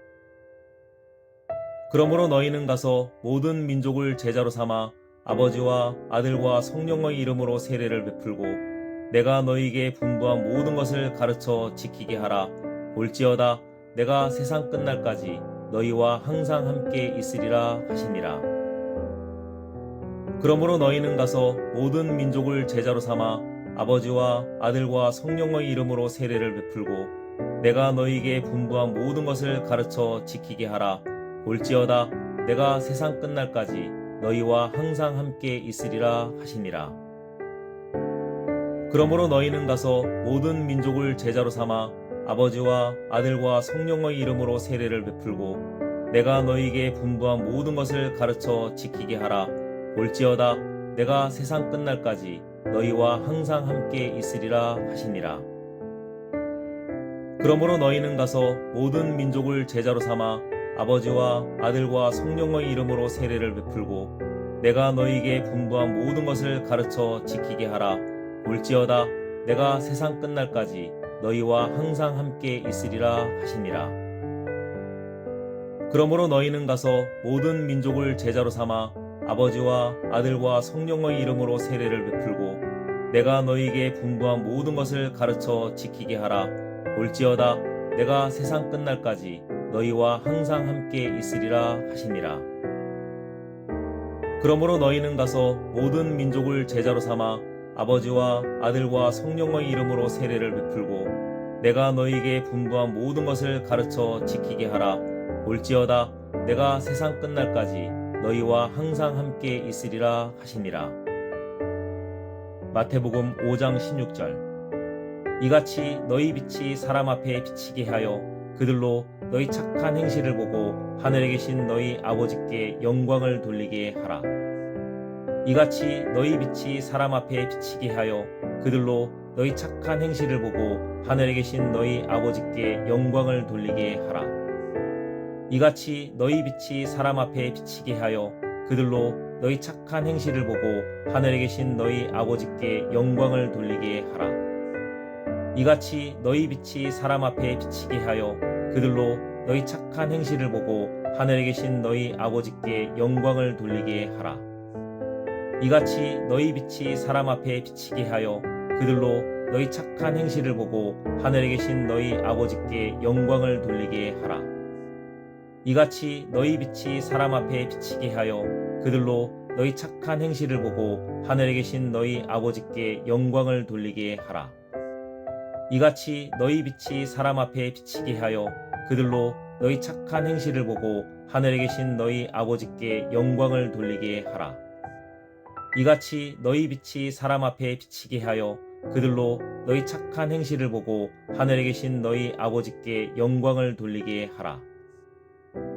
그러므로 너희는 가서 모든 민족을 제자로 삼아 아버지와 아들과 성령의 이름으로 세례를 베풀고 내가 너희에게 분부한 모든 것을 가르쳐 지키게 하라. 볼지어다 내가 세상 끝날까지 너희와 항상 함께 있으리라 하시니라. 그러므로 너희는 가서 모든 민족을 제자로 삼아 아버지와 아들과 성령의 이름으로 세례를 베풀고 내가 너희에게 분부한 모든 것을 가르쳐 지키게 하라. 볼지어다 내가 세상 끝날까지 너희와 항상 함께 있으리라 하시니라. 그러므로 너희는 가서 모든 민족을 제자로 삼아 아버지와 아들과 성령의 이름으로 세례를 베풀고 내가 너희에게 분부한 모든 것을 가르쳐 지키게 하라. 볼지어다 내가 세상 끝날까지 너희와 항상 함께 있으리라 하시니라. 그러므로 너희는 가서 모든 민족을 제자로 삼아 아버지와 아들과 성령의 이름으로 세례를 베풀고 내가 너희에게 분부한 모든 것을 가르쳐 지키게 하라. 볼지어다 내가 세상 끝날까지 너희와 항상 함께 있으리라 하시니라. 그러므로 너희는 가서 모든 민족을 제자로 삼아 아버지와 아들과 성령의 이름으로 세례를 베풀고 내가 너희에게 분부한 모든 것을 가르쳐 지키게 하라. 볼지어다 내가 세상 끝날까지 너희와 항상 함께 있으리라 하시니라. 그러므로 너희는 가서 모든 민족을 제자로 삼아 아버지와 아들과 성령의 이름으로 세례를 베풀고 내가 너희에게 분부한 모든 것을 가르쳐 지키게 하라. 볼지어다 내가 세상 끝날까지 너희와 항상 함께 있으리라 하시니라. 마태복음 5장 16절. 이같이 너희 빛이 사람 앞에 비치게 하여 그들로 너희 착한 행실을 보고 하늘에 계신 너희 아버지께 영광을 돌리게 하라. 이같이 너희 빛이 사람 앞에 비치게 하여 그들로 너희 착한 행실을 보고 하늘에 계신 너희 아버지께 영광을 돌리게 하라. 이같이 너희 빛이 사람 앞에 비치게 하여 그들로 너희 착한 행실을 보고 하늘에 계신 너희 아버지께 영광을 돌리게 하라. 이같이 너희 빛이 사람 앞에 비치게 하여 그들로 너희 착한 행실을 보고 하늘에 계신 너희 아버지께 영광을 돌리게 하라. 이같이 너희 빛이 사람 앞에 비치게 하여 그들로 너희 착한 행실을 보고 하늘에 계신 너희 아버지께 영광을 돌리게 하라. 이같이 너희 빛이 사람 앞에 비치게 하여 그들로 너희 착한 행실을 보고 하늘에 계신 너희 아버지께 영광을 돌리게 하라. 이같이 너희 빛이 사람 앞에 비치게 하여 그들로 너희 착한 행실을 보고 하늘에 계신 너희 아버지께 영광을 돌리게 하라. 이같이 너희 빛이 사람 앞에 비치게 하여 그들로 너희 착한 행실을 보고 하늘에 계신 너희 아버지께 영광을 돌리게 하라.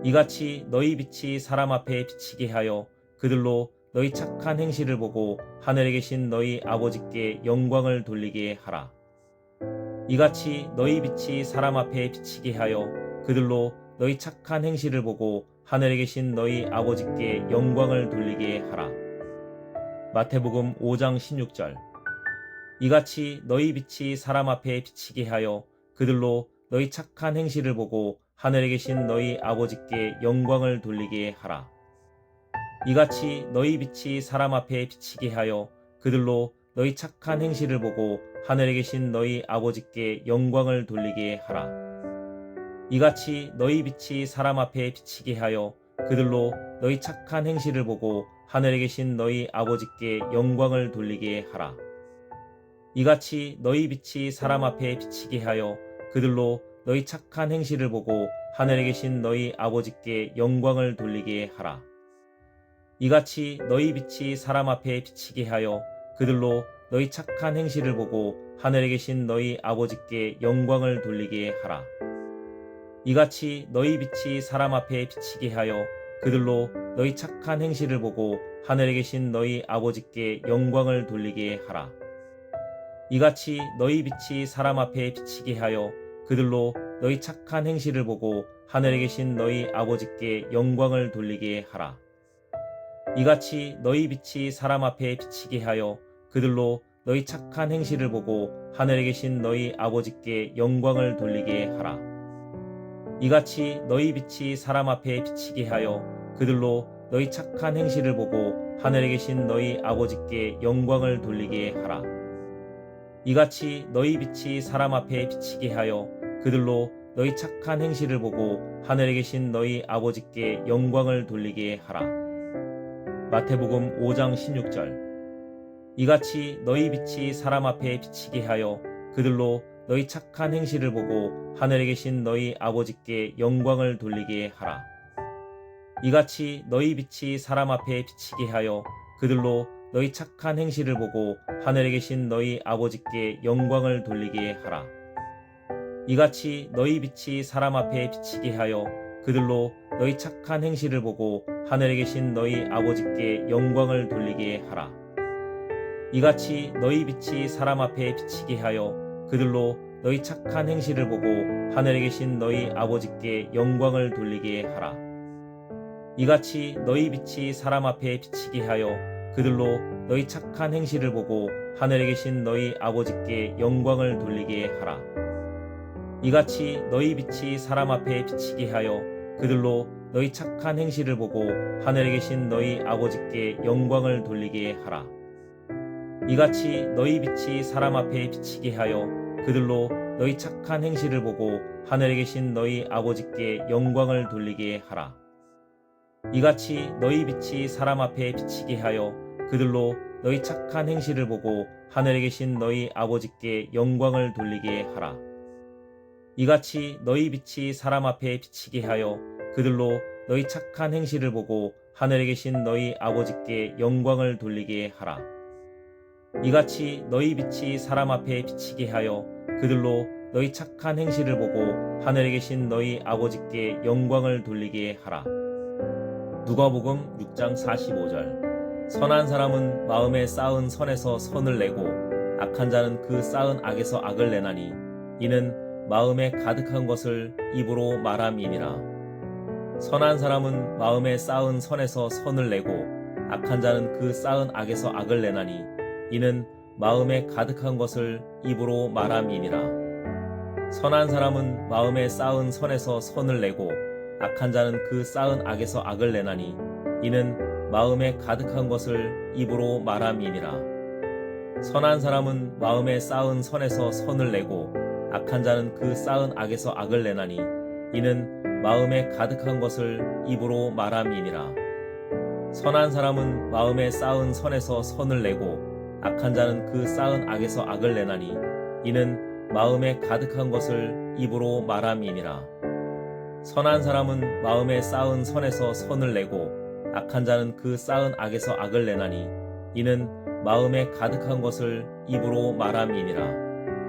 이같이 너희 빛이 사람 앞에 비치게 하여 그들로 너희 착한 행실을 보고 하늘에 계신 너희 아버지께 영광을 돌리게 하라. 이같이 너희 빛이 사람 앞에 비치게 하여 그들로 너희 착한 행실을 보고 하늘에 계신 너희 아버지께 영광을 돌리게 하라. 마태복음 5장 16절. 이같이 너희 빛이 사람 앞에 비치게 하여 그들로 너희 착한 행실을 보고 하늘에 계신 너희 아버지께 영광을 돌리게 하라. 이같이 너희 빛이 사람 앞에 비치게 하여 그들로 너희 착한 행실을 보고 하늘에 계신 너희 아버지께 영광을 돌리게 하라. 이같이 너희 빛이 사람 앞에 비치게 하여 그들로 너희 착한 행실을 보고 하늘에 계신 너희 아버지께 영광을 돌리게 하라. 이같이 너희 빛이 사람 앞에 비치게 하여 그들로 너희 착한 행실을 보고 하늘에 계신 너희 아버지께 영광을 돌리게 하라. 이같이 너희 빛이 사람 앞에 비치게 하여 그들로 너희 착한 행실을 보고 하늘에 계신 너희 아버지께 영광을 돌리게 하라. 이같이 너희 빛이 사람 앞에 비치게 하여 그들로 너희 착한 행실을 보고 하늘에 계신 너희 아버지께 영광을 돌리게 하라. 이같이 너희 빛이 사람 앞에 비치게 하여 그들로 너희 착한 행실을 보고 하늘에 계신 너희 아버지께 영광을 돌리게 하라. 이같이 너희 빛이 사람 앞에 비치게 하여 그들로 너희 착한 행실을 보고 하늘에 계신 너희 아버지께 영광을 돌리게 하라. 이같이 너희 빛이 사람 앞에 비치게 하여 그들로 너희 착한 행실을 보고 하늘에 계신 너희 아버지께 영광을 돌리게 하라. 이같이 너희 빛이 사람 앞에 비치게 하여 그들로 너희 착한 행실을 보고 하늘에 계신 너희 아버지께 영광을 돌리게 하라. 마태복음 5장 16절. 이같이 너희 빛이 사람 앞에 비치게 하여 그들로 너희 착한 행실을 보고 하늘에 계신 너희 아버지께 영광을 돌리게 하라. 이같이 너희 빛이 사람 앞에 비치게 하여 그들로 너희 착한 행실을 보고 하늘에 계신 너희 아버지께 영광을 돌리게 하라. 이같이 너희 빛이 사람 앞에 비치게 하여 그들로 너희 착한 행실을 보고 하늘에 계신 너희 아버지께 영광을 돌리게 하라. 이같이 너희 빛이 사람 앞에 비치게 하여 그들로 너희 착한 행실을 보고 하늘에 계신 너희 아버지께 영광을 돌리게 하라. 이같이 너희 빛이 사람 앞에 비치게 하여 그들로 너희 착한 행실을 보고 하늘에 계신 너희 아버지께 영광을 돌리게 하라. 이같이 너희 빛이 사람 앞에 비치게 하여 그들로 너희 착한 행실을 보고 하늘에 계신 너희 아버지께 영광을 돌리게 하라. 이같이 너희 빛이 사람 앞에 비치게 하여 그들로 너희 착한 행실을 보고 하늘에 계신 너희 아버지께 영광을 돌리게 하라. 이같이 너희 빛이 사람 앞에 비치게 하여 그들로 너희 착한 행실을 보고 하늘에 계신 너희 아버지께 영광을 돌리게 하라. 이같이 너희 빛이 사람 앞에 비치게 하여 그들로 너희 착한 행실을 보고 하늘에 계신 너희 아버지께 영광을 돌리게 하라. 이같이 너희 빛이 사람 앞에 비치게 하여 그들로 너희 착한 행실을 보고 하늘에 계신 너희 아버지께 영광을 돌리게 하라. 누가복음 6장 45절. 선한 사람은 마음에 쌓은 선에서 선을 내고 악한 자는 그 쌓은 악에서 악을 내나니 이는 마음에 가득한 것을 입으로 말함이니라. 선한 사람은 마음에 쌓은 선에서 선을 내고 악한 자는 그 쌓은 악에서 악을 내나니 이는 마음에 가득한 것을 입으로 말함이니라. 선한 사람은 마음에 쌓은 선에서 선을 내고 악한 자는 그 쌓은 악에서 악을 내나니 이는 마음에 가득한 것을 입으로 말함이니라. 선한 사람은 마음에 쌓은 선에서 선을 내고 악한 자는 그 쌓은 악에서 악을 내나니 이는 마음에 가득한 것을 입으로 말함이니라. 선한 사람은 마음에 쌓은 선에서 선을 내고 악한 자는 그 쌓은 악에서 악을 내나니 이는 마음에 가득한 것을 입으로 말함이니라. 선한 사람은 마음에 쌓은 선에서 선을 내고 악한 자는 그 쌓은 악에서 악을 내나니 이는 마음에 가득한 것을 입으로 말함이니라.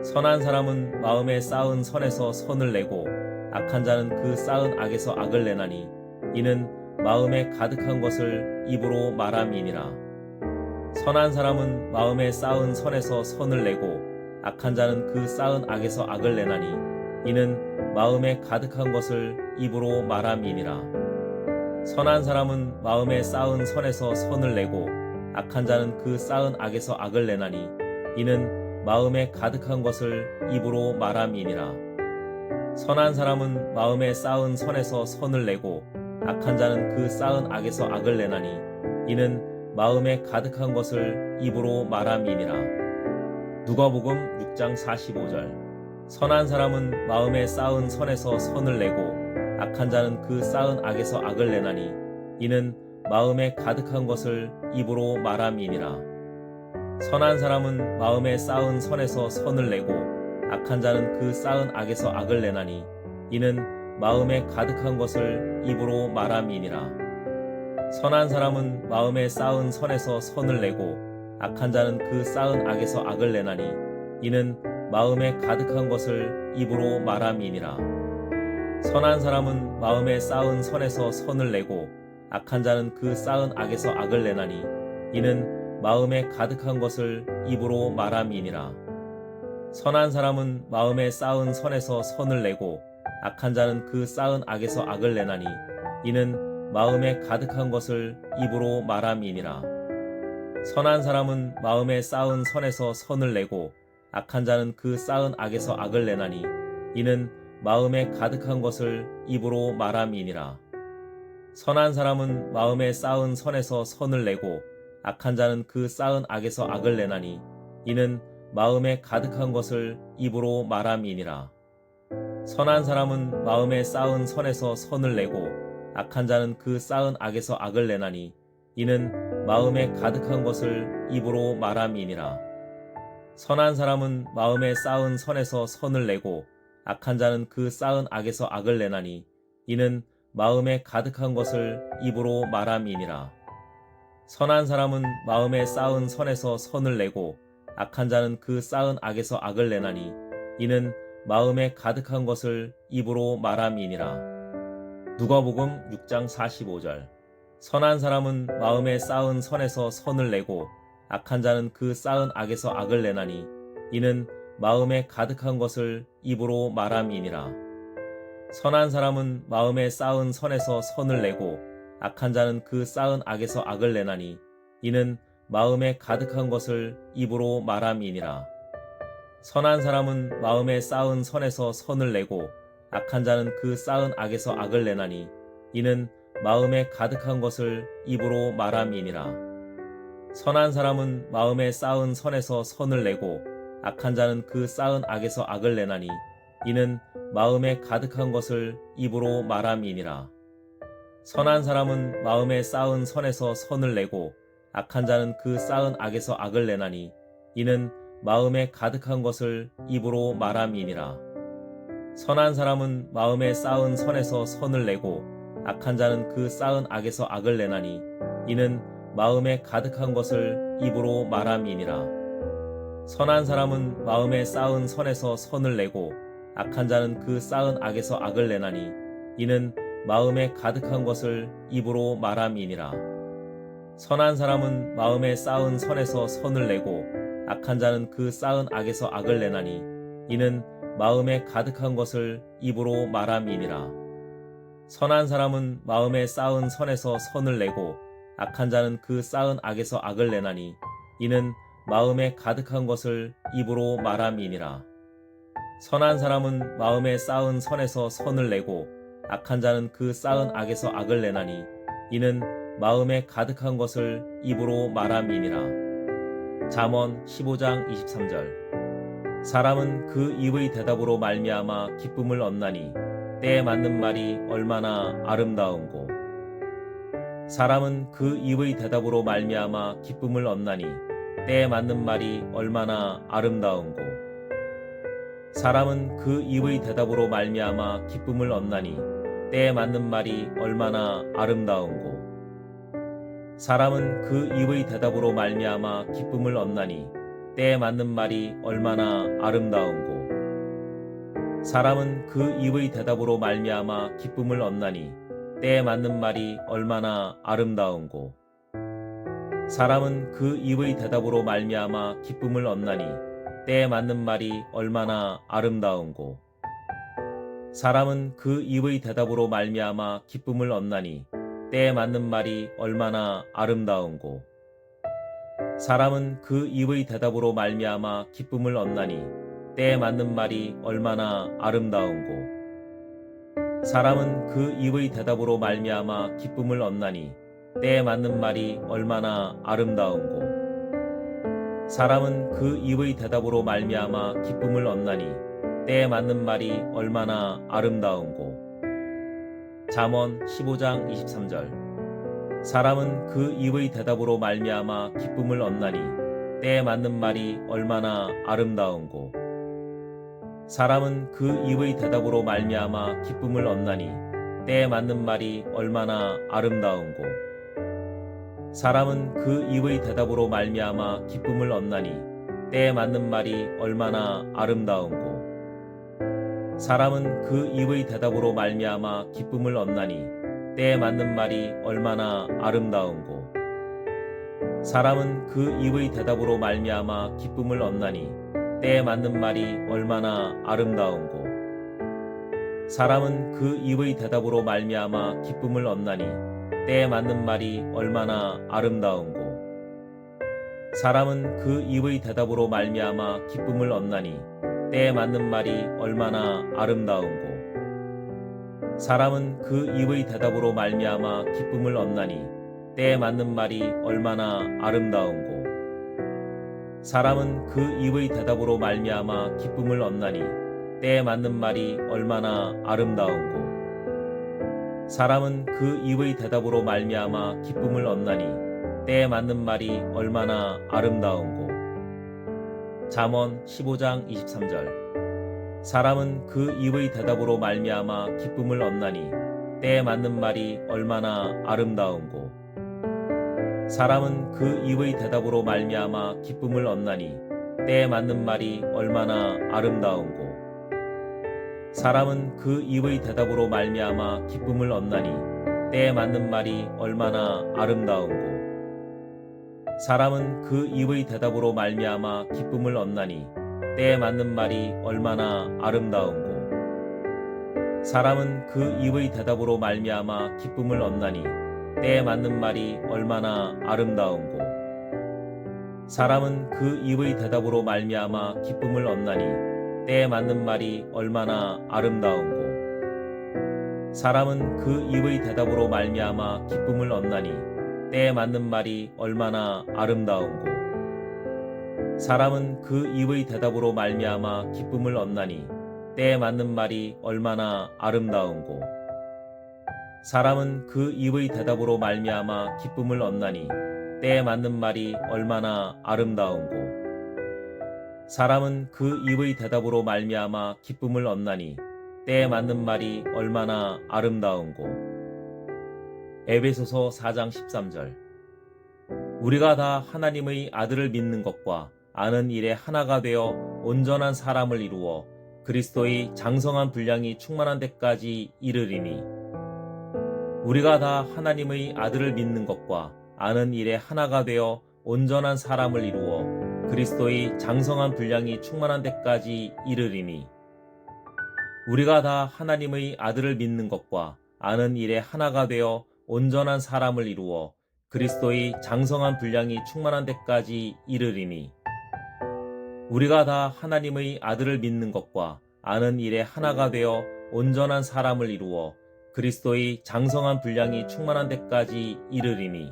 선한 사람은 마음에 쌓은 선에서 선을 내고 악한 자는 그 쌓은 악에서 악을 내나니 이는 마음에 가득한 것을 입으로 말함이니라. 선한 사람은 마음에 쌓은 선에서 선을 내고 악한 자는 그 쌓은 악에서 악을 내나니 이는 마음에 가득한 것을 입으로 말함이니라. 선한 사람은 마음에 쌓은 선에서 선을 내고 악한 자는 그 쌓은 악에서 악을 내나니 이는 마음에 가득한 것을 입으로 말함이니라. 선한 사람은 마음에 쌓은 선에서 선을 내고 악한 자는 그 쌓은 악에서 악을 내나니 이는 마음에 가득한 것을 입으로 말함이니라. 누가복음 6장 45절. 선한 사람은 마음에 쌓은 선에서 선을 내고 악한 자는 그 쌓은 악에서 악을 내나니 이는 마음에 가득한 것을 입으로 말함이니라. 선한 사람은 마음에 쌓은 선에서 선을 내고 악한 자는 그 쌓은 악에서 악을 내나니 이는 마음에 가득한 것을 입으로 말함이니라. 선한 사람은 마음에 쌓은 선에서 선을 내고 악한 자는 그 쌓은 악에서 악을 내나니 이는 마음에 가득한 것을 입으로 말함이니라. 선한 사람은 마음에 쌓은 선에서 선을 내고 악한 자는 그 쌓은 악에서 악을 내나니 이는 마음에 가득한 것을 입으로 말함이니라. 선한 사람은 마음에 쌓은 선에서 선을 내고 악한 자는 그 쌓은 악에서 악을 내나니 이는 마음에 가득한 것을 입으로 말함이니라. 선한 사람은 마음에 쌓은 선에서 선을 내고 악한 자는 그 쌓은 악에서 악을 내나니 이는 마음에 가득한 것을 입으로 말함이니라. 선한 사람은 마음에 쌓은 선에서 선을 내고 악한 자는 그 쌓은 악에서 악을 내나니 이는 마음에 가득한 것을 입으로 말함이니라. 선한 사람은 마음에 쌓은 선에서 선을 내고 악한 자는 그 쌓은 악에서 악을 내나니 이는 마음에 가득한 것을 입으로 말함이니라. 선한 사람은 마음에 쌓은 선에서 선을 내고 악한 자는 그 쌓은 악에서 악을 내나니 이는 마음에 가득한 것을 입으로 말함이니라. 선한 사람은 마음에 쌓은 선에서 선을 내고 악한 자는 그 쌓은 악에서 악을 내나니 이는 마음에 가득한 것을 입으로 말함이니라. 누가복음 6장 45절. 선한 사람은 마음에 쌓은 선에서 선을 내고 악한 자는 그 쌓은 악에서 악을 내나니 이는 마음에 가득한 것을 입으로 말함이니라. 선한 사람은 마음에 쌓은 선에서 선을 내고 악한 자는 그 쌓은 악에서 악을 내나니 이는 마음에 가득한 것을 입으로 말함이니라. 선한 사람은 마음에 쌓은 선에서 선을 내고 악한 자는 그 쌓은 악에서 악을 내나니 이는 마음에 가득한 것을 입으로 말함이니라. 선한 사람은 마음에 쌓은 선에서 선을 내고 악한 자는 그 쌓은 악에서 악을 내나니 이는 마음에 가득한 것을 입으로 말함이니라. 선한 사람은 마음에 쌓은 선에서 선을 내고 악한 자는 그 쌓은 악에서 악을 내나니 이는 마음에 가득한 것을 입으로 말함이니라. 선한 사람은 마음에 쌓은 선에서 선을 내고 악한 자는 그 쌓은 악에서 악을 내나니 이는 마음에 가득한 것을 입으로 말함이니라. 선한 사람은 마음에 쌓은 선에서 선을 내고 악한 자는 그 쌓은 악에서 악을 내나니 이는 마음에 가득한 것을 입으로 말함이니라. 선한 사람은 마음에 쌓은 선에서 선을 내고 악한 자는 그 쌓은 악에서 악을 내나니 이는 마음에 가득한 것을 입으로 말함이니라. 선한 사람은 마음에 쌓은 선에서 선을 내고 악한 자는 그 쌓은 악에서 악을 내나니 이는 마음에 가득한 것을 입으로 말함이니라. 선한 사람은 마음에 쌓은 선에서 선을 내고 악한 자는 그 쌓은 악에서 악을 내나니 이는 마음에 가득한 것을 입으로 말함이니라. 잠언 15장 23절. 사람은 그 입의 대답으로 말미암아 기쁨을 얻나니 때에 맞는 말이 얼마나 아름다운고. 사람은 그 입의 대답으로 말미암아 기쁨을 얻나니 때에 맞는 말이 얼마나 아름다운고. 사람은 그 입의 대답으로 말미암아 기쁨을 얻나니 때에 맞는 말이 얼마나 아름다운고. 사람은 그 입의 대답으로 말미암아 기쁨을 얻나니 때에 맞는 말이 얼마나 아름다운고. 사람은 그 입의 대답으로 말미암아 기쁨을 얻나니 때에 맞는 말이 얼마나 아름다운고. 사람은 그 입의 대답으로 말미암아 기쁨을 얻나니 때에 맞는 말이 얼마나 아름다운고. 사람은 그 입의 대답으로 말미암아 기쁨을 얻나니 때에 맞는 말이 얼마나 아름다운고. 사람은 그 입의 대답으로 말미암아 기쁨을 얻나니 때에 맞는 말이 얼마나 아름다운고. 사람은 그 입의 대답으로 말미암아 기쁨을 얻나니 때에 맞는 말이 얼마나 아름다운고. 사람은 그 입의 대답으로 말미암아 기쁨을 얻나니 때에 맞는 말이 얼마나 아름다운고. 잠언 15장 23절. 사람은 그 입의 대답으로 말미암아 기쁨을 얻나니 때에 맞는 말이 얼마나 아름다운고. 사람은 그 입의 대답으로 말미암아 기쁨을 얻나니 때에 맞는 말이 얼마나 아름다운고. 사람은 그 입의 대답으로 말미암아 기쁨을 얻나니 때에 맞는 말이 얼마나 아름다운고. 사람은 그 입의 대답으로 말미암아 기쁨을 얻나니 때에 맞는 말이 얼마나 아름다운고. 사람은 그 입의 대답으로 말미암아 기쁨을 얻나니 때에 맞는 말이 얼마나 아름다운고. 사람은 그 입의 대답으로 말미암아 기쁨을 얻나니 때에 맞는 말이 얼마나 아름다운고. 사람은 그 입의 대답으로 말미암아 기쁨을 얻나니 때에 맞는 말이 얼마나 아름다운고. 사람은 그 입의 대답으로 말미암아 기쁨을 얻나니 때에 맞는 말이 얼마나 아름다운고. 사람은 그 입의 대답으로 말미암아 기쁨을 얻나니 때에 맞는 말이 얼마나 아름다운고. 사람은 그 입의 대답으로 말미암아 기쁨을 얻나니 때에 맞는 말이 얼마나 아름다운고. 잠언 15장 23절. 사람은 그 입의 대답으로 말미암아 기쁨을 얻나니 때에 맞는 말이 얼마나 아름다운고. 사람은 그 입의 대답으로 말미암아 기쁨을 얻나니 때에 맞는 말이 얼마나 아름다운고. 사람은 그 입의 대답으로 말미암아 기쁨을 얻나니 때에 맞는 말이 얼마나 아름다운고. 사람은 그 입의 대답으로 말미암아 기쁨을 얻나니 때에 맞는 말이 얼마나 아름다운고. 사람은 그 입의 대답으로 말미암아 기쁨을 얻나니 때에 맞는 말이 얼마나 아름다운고. 사람은 그 입의 대답으로 말미암아 기쁨을 얻나니 때에 맞는 말이 얼마나 아름다운고. 사람은 그 입의 대답으로 말미암아 기쁨을 얻나니 때에 맞는 말이 얼마나 아름다운고. 사람은 그 입의 대답으로 말미암아 기쁨을 얻나니 때에 맞는 말이 얼마나 아름다운고. 사람은 그 입의 대답으로 말미암아 기쁨을 얻나니 때에 맞는 말이 얼마나 아름다운고. 사람은 그 입의 대답으로 말미암아 기쁨을 얻나니 때에 맞는 말이 얼마나 아름다운고. 에베소서 4장 13절. 우리가 다 하나님의 아들을 믿는 것과 아는 일에 하나가 되어 온전한 사람을 이루어 그리스도의 장성한 분량이 충만한 데까지 이르리니. 우리가 다 하나님의 아들을 믿는 것과 아는 일에 하나가 되어 온전한 사람을 이루어 그리스도의 장성한 분량이 충만한 데까지 이르리니. 우리가 다 하나님의 아들을 믿는 것과 아는 일에 하나가 되어 온전한 사람을 이루어 그리스도의 장성한 분량이 충만한 데까지 이르리니. 우리가 다 하나님의 아들을 믿는 것과 아는 일에 하나가 되어 온전한 사람을 이루어 그리스도의 장성한 분량이 충만한 데까지 이르리니.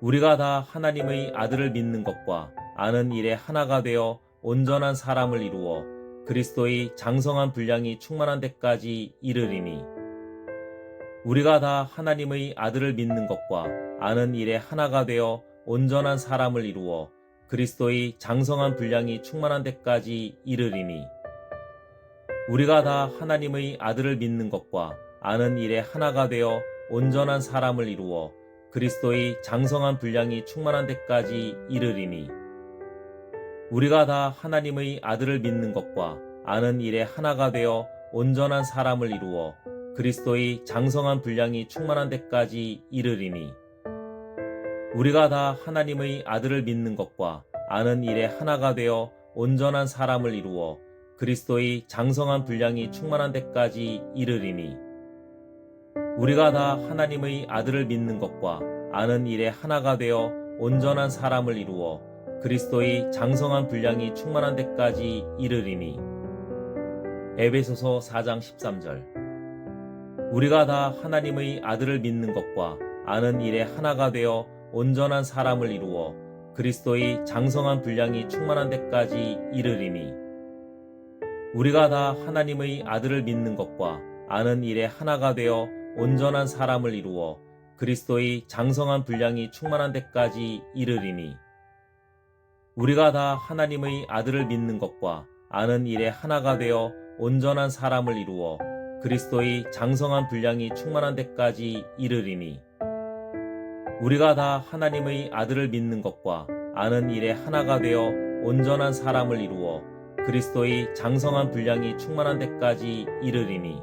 우리가 다 하나님의 아들을 믿는 것과 아는 일에 하나가 되어 온전한 사람을 이루어 그리스도의 장성한 분량이 충만한 데까지 이르리니. 우리가 다 하나님의 아들을 믿는 것과 아는 일에 하나가 되어 온전한 사람을 이루어 그리스도의 장성한 분량이 충만한 데까지 이르리니. 우리가 다 하나님의 아들을 믿는 것과 아는 일에 하나가 되어 온전한 사람을 이루어 그리스도의 장성한 분량이 충만한 데까지 이르리니. 우리가 다 하나님의 아들을 믿는 것과 아는 일에 하나가 되어 온전한 사람을 이루어 그리스도의 장성한 분량이 충만한 데까지 이르리니. 우리가 다 하나님의 아들을 믿는 것과 아는 일에 하나가 되어 온전한 사람을 이루어 그리스도의 장성한 분량이 충만한 데까지 이르리니. 우리가 다 하나님의 아들을 믿는 것과 아는 일에 하나가 되어 온전한 사람을 이루어 그리스도의 장성한 분량이 충만한 데까지 이르리니. 에베소서 4장 13절. 우리가 다 하나님의 아들을 믿는 것과 아는 일에 하나가 되어 온전한 사람을 이루어 그리스도의 장성한 분량이 충만한 데까지 이르리니. 우리가 다 하나님의 아들을 믿는 것과 아는 일에 하나가 되어 온전한 사람을 이루어 그리스도의 장성한 분량이 충만한 데까지 이르리니. 우리가 다 하나님의 아들을 믿는 것과 아는 일에 하나가 되어 온전한 사람을 이루어 그리스도의 장성한 분량이 충만한 데까지 이르리니. 우리가 다 하나님의 아들을 믿는 것과 아는 일에 하나가 되어 온전한 사람을 이루어 그리스도의 장성한 분량이 충만한 데까지 이르리니.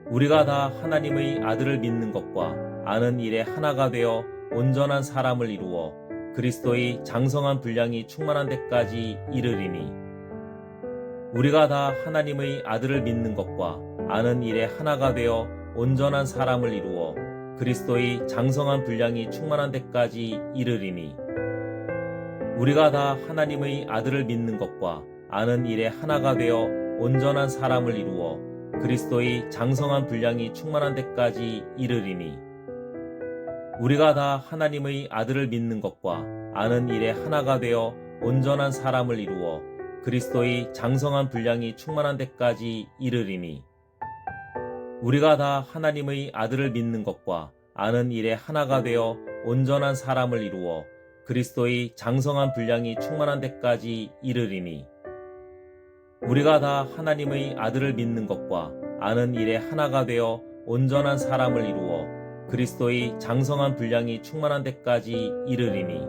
우리가 다 하나님의 아들을 믿는 것과 아는 일에 하나가 되어 온전한 사람을 이루어 그리스도의 장성한 분량이 충만한 데까지 이르리니 우리가 다 하나님의 아들을 믿는 것과 아는 일에 하나가 되어 온전한 사람을 이루어 그리스도의 장성한 분량이 충만한 데까지 이르리니 우리가 다 하나님의 아들을 믿는 것과 아는 일에 하나가 되어 온전한 사람을 이루어 그리스도의 장성한 분량이 충만한 데까지 이르리니 우리가 다 하나님의 아들을 믿는 것과 아는 일에 하나가 되어 온전한 사람을 이루어 그리스도의 장성한 분량이 충만한 데까지 이르리니 우리가 다 하나님의 아들을 믿는 것과 아는 일에 하나가 되어 온전한 사람을 이루어 그리스도의 장성한 분량이 충만한 데까지 이르리니 우리가 다 하나님의 아들을 믿는 것과 아는 일에 하나가 되어 온전한 사람을 이루어 그리스도의 장성한 분량이 충만한 데까지 이르리니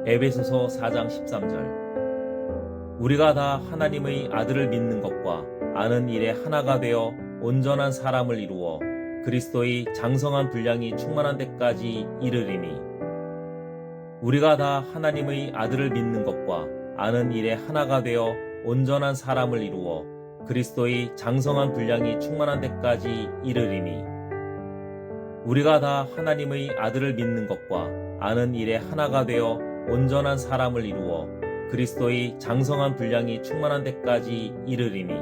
에베소서 4장 13절 우리가 다 하나님의 아들을 믿는 것과 아는 일에 하나가 되어 온전한 사람을 이루어 그리스도의 장성한 분량이 충만한 데까지 이르리니 우리가 다 하나님의 아들을 믿는 것과 아는 일에 하나가 되어 온전한 사람을 이루어 그리스도의 장성한 분량이 충만한 데까지 이르리니 우리가 다 하나님의 아들을 믿는 것과 아는 일에 하나가 되어 온전한 사람을 이루어 그리스도의 장성한 분량이 충만한 데까지 이르리니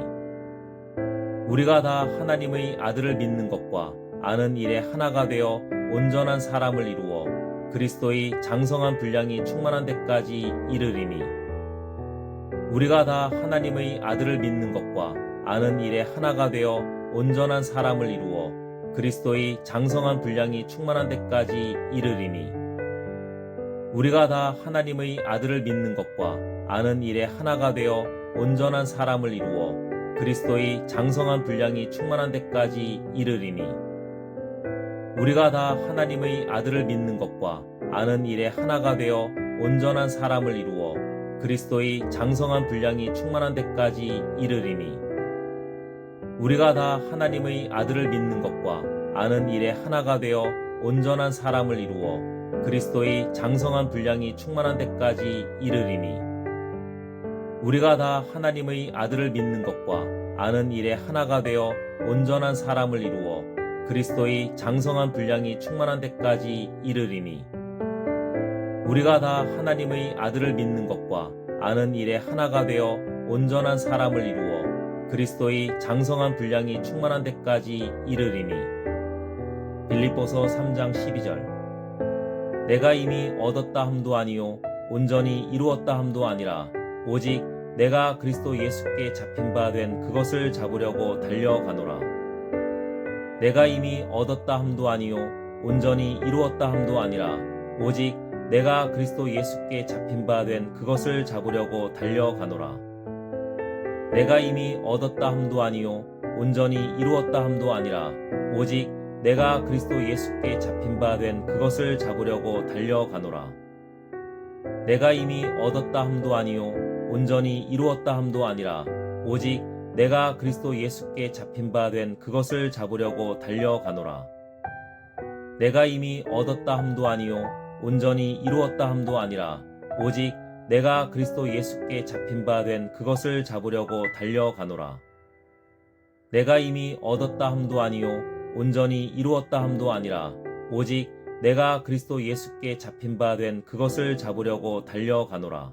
우리가 다 하나님의 아들을 믿는 것과 아는 일에 하나가 되어 온전한 사람을 이루어 그리스도의 장성한 분량이 충만한 데까지 이르리니 우리가 다 하나님의 아들을 믿는 것과 아는 일에 하나가 되어 온전한 사람을 이루어 그리스도의 장성한 분량이 충만한 데까지 이르리니 우리가 다 하나님의 아들을 믿는 것과 아는 일에 하나가 되어 온전한 사람을 이루어 그리스도의 장성한 분량이 충만한 데까지 이르리니 우리가 다 하나님의 아들을 믿는 것과 아는 일에 하나가 되어 온전한 사람을 이루어 그리스도의 장성한 분량이 충만한 데까지 이르리니 우리가 다 하나님의 아들을 믿는 것과 아는 일에 하나가 되어 온전한 사람을 이루어 그리스도의 장성한 분량이 충만한 데까지 이르리니 우리가 다 하나님의 아들을 믿는 것과 아는 일에 하나가 되어 온전한 사람을 이루어 그리스도의 장성한 분량이 충만한 데까지 이르리니 우리가 다 하나님의 아들을 믿는 것과 아는 일에 하나가 되어 온전한 사람을 이루어 그리스도의 장성한 분량이 충만한 데까지 이르리니 빌립보서 3장 12절 내가 이미 얻었다 함도 아니요 온전히 이루었다 함도 아니라 오직 내가 그리스도 예수께 잡힌 바 된 그것을 잡으려고 달려가노라 내가 이미 얻었다 함도 아니요 온전히 이루었다 함도 아니라 오직 내가 그리스도 예수께 잡힌 바 된 그것을 잡으려고 달려가노라 내가 이미 얻었다 함도 아니요 온전히 이루었다 함도 아니라 오직 내가 그리스도 예수께 잡힌 바 된 그것을 잡으려고 달려가노라 내가 이미 얻었다 함도 아니요 온전히 이루었다 함도 아니라 오직 내가 그리스도 예수께 잡힌 바 된 그것을 잡으려고 달려가노라 내가 이미 얻었다 함도 아니요 온전히 이루었다 함도 아니라 오직 내가 그리스도 예수께 잡힌 바 된 그것을 잡으려고 달려가노라 내가 이미 얻었다 함도 아니요 온전히 이루었다 함도 아니라 오직 내가 그리스도 예수께 잡힌 바 된 그것을 잡으려고 달려가노라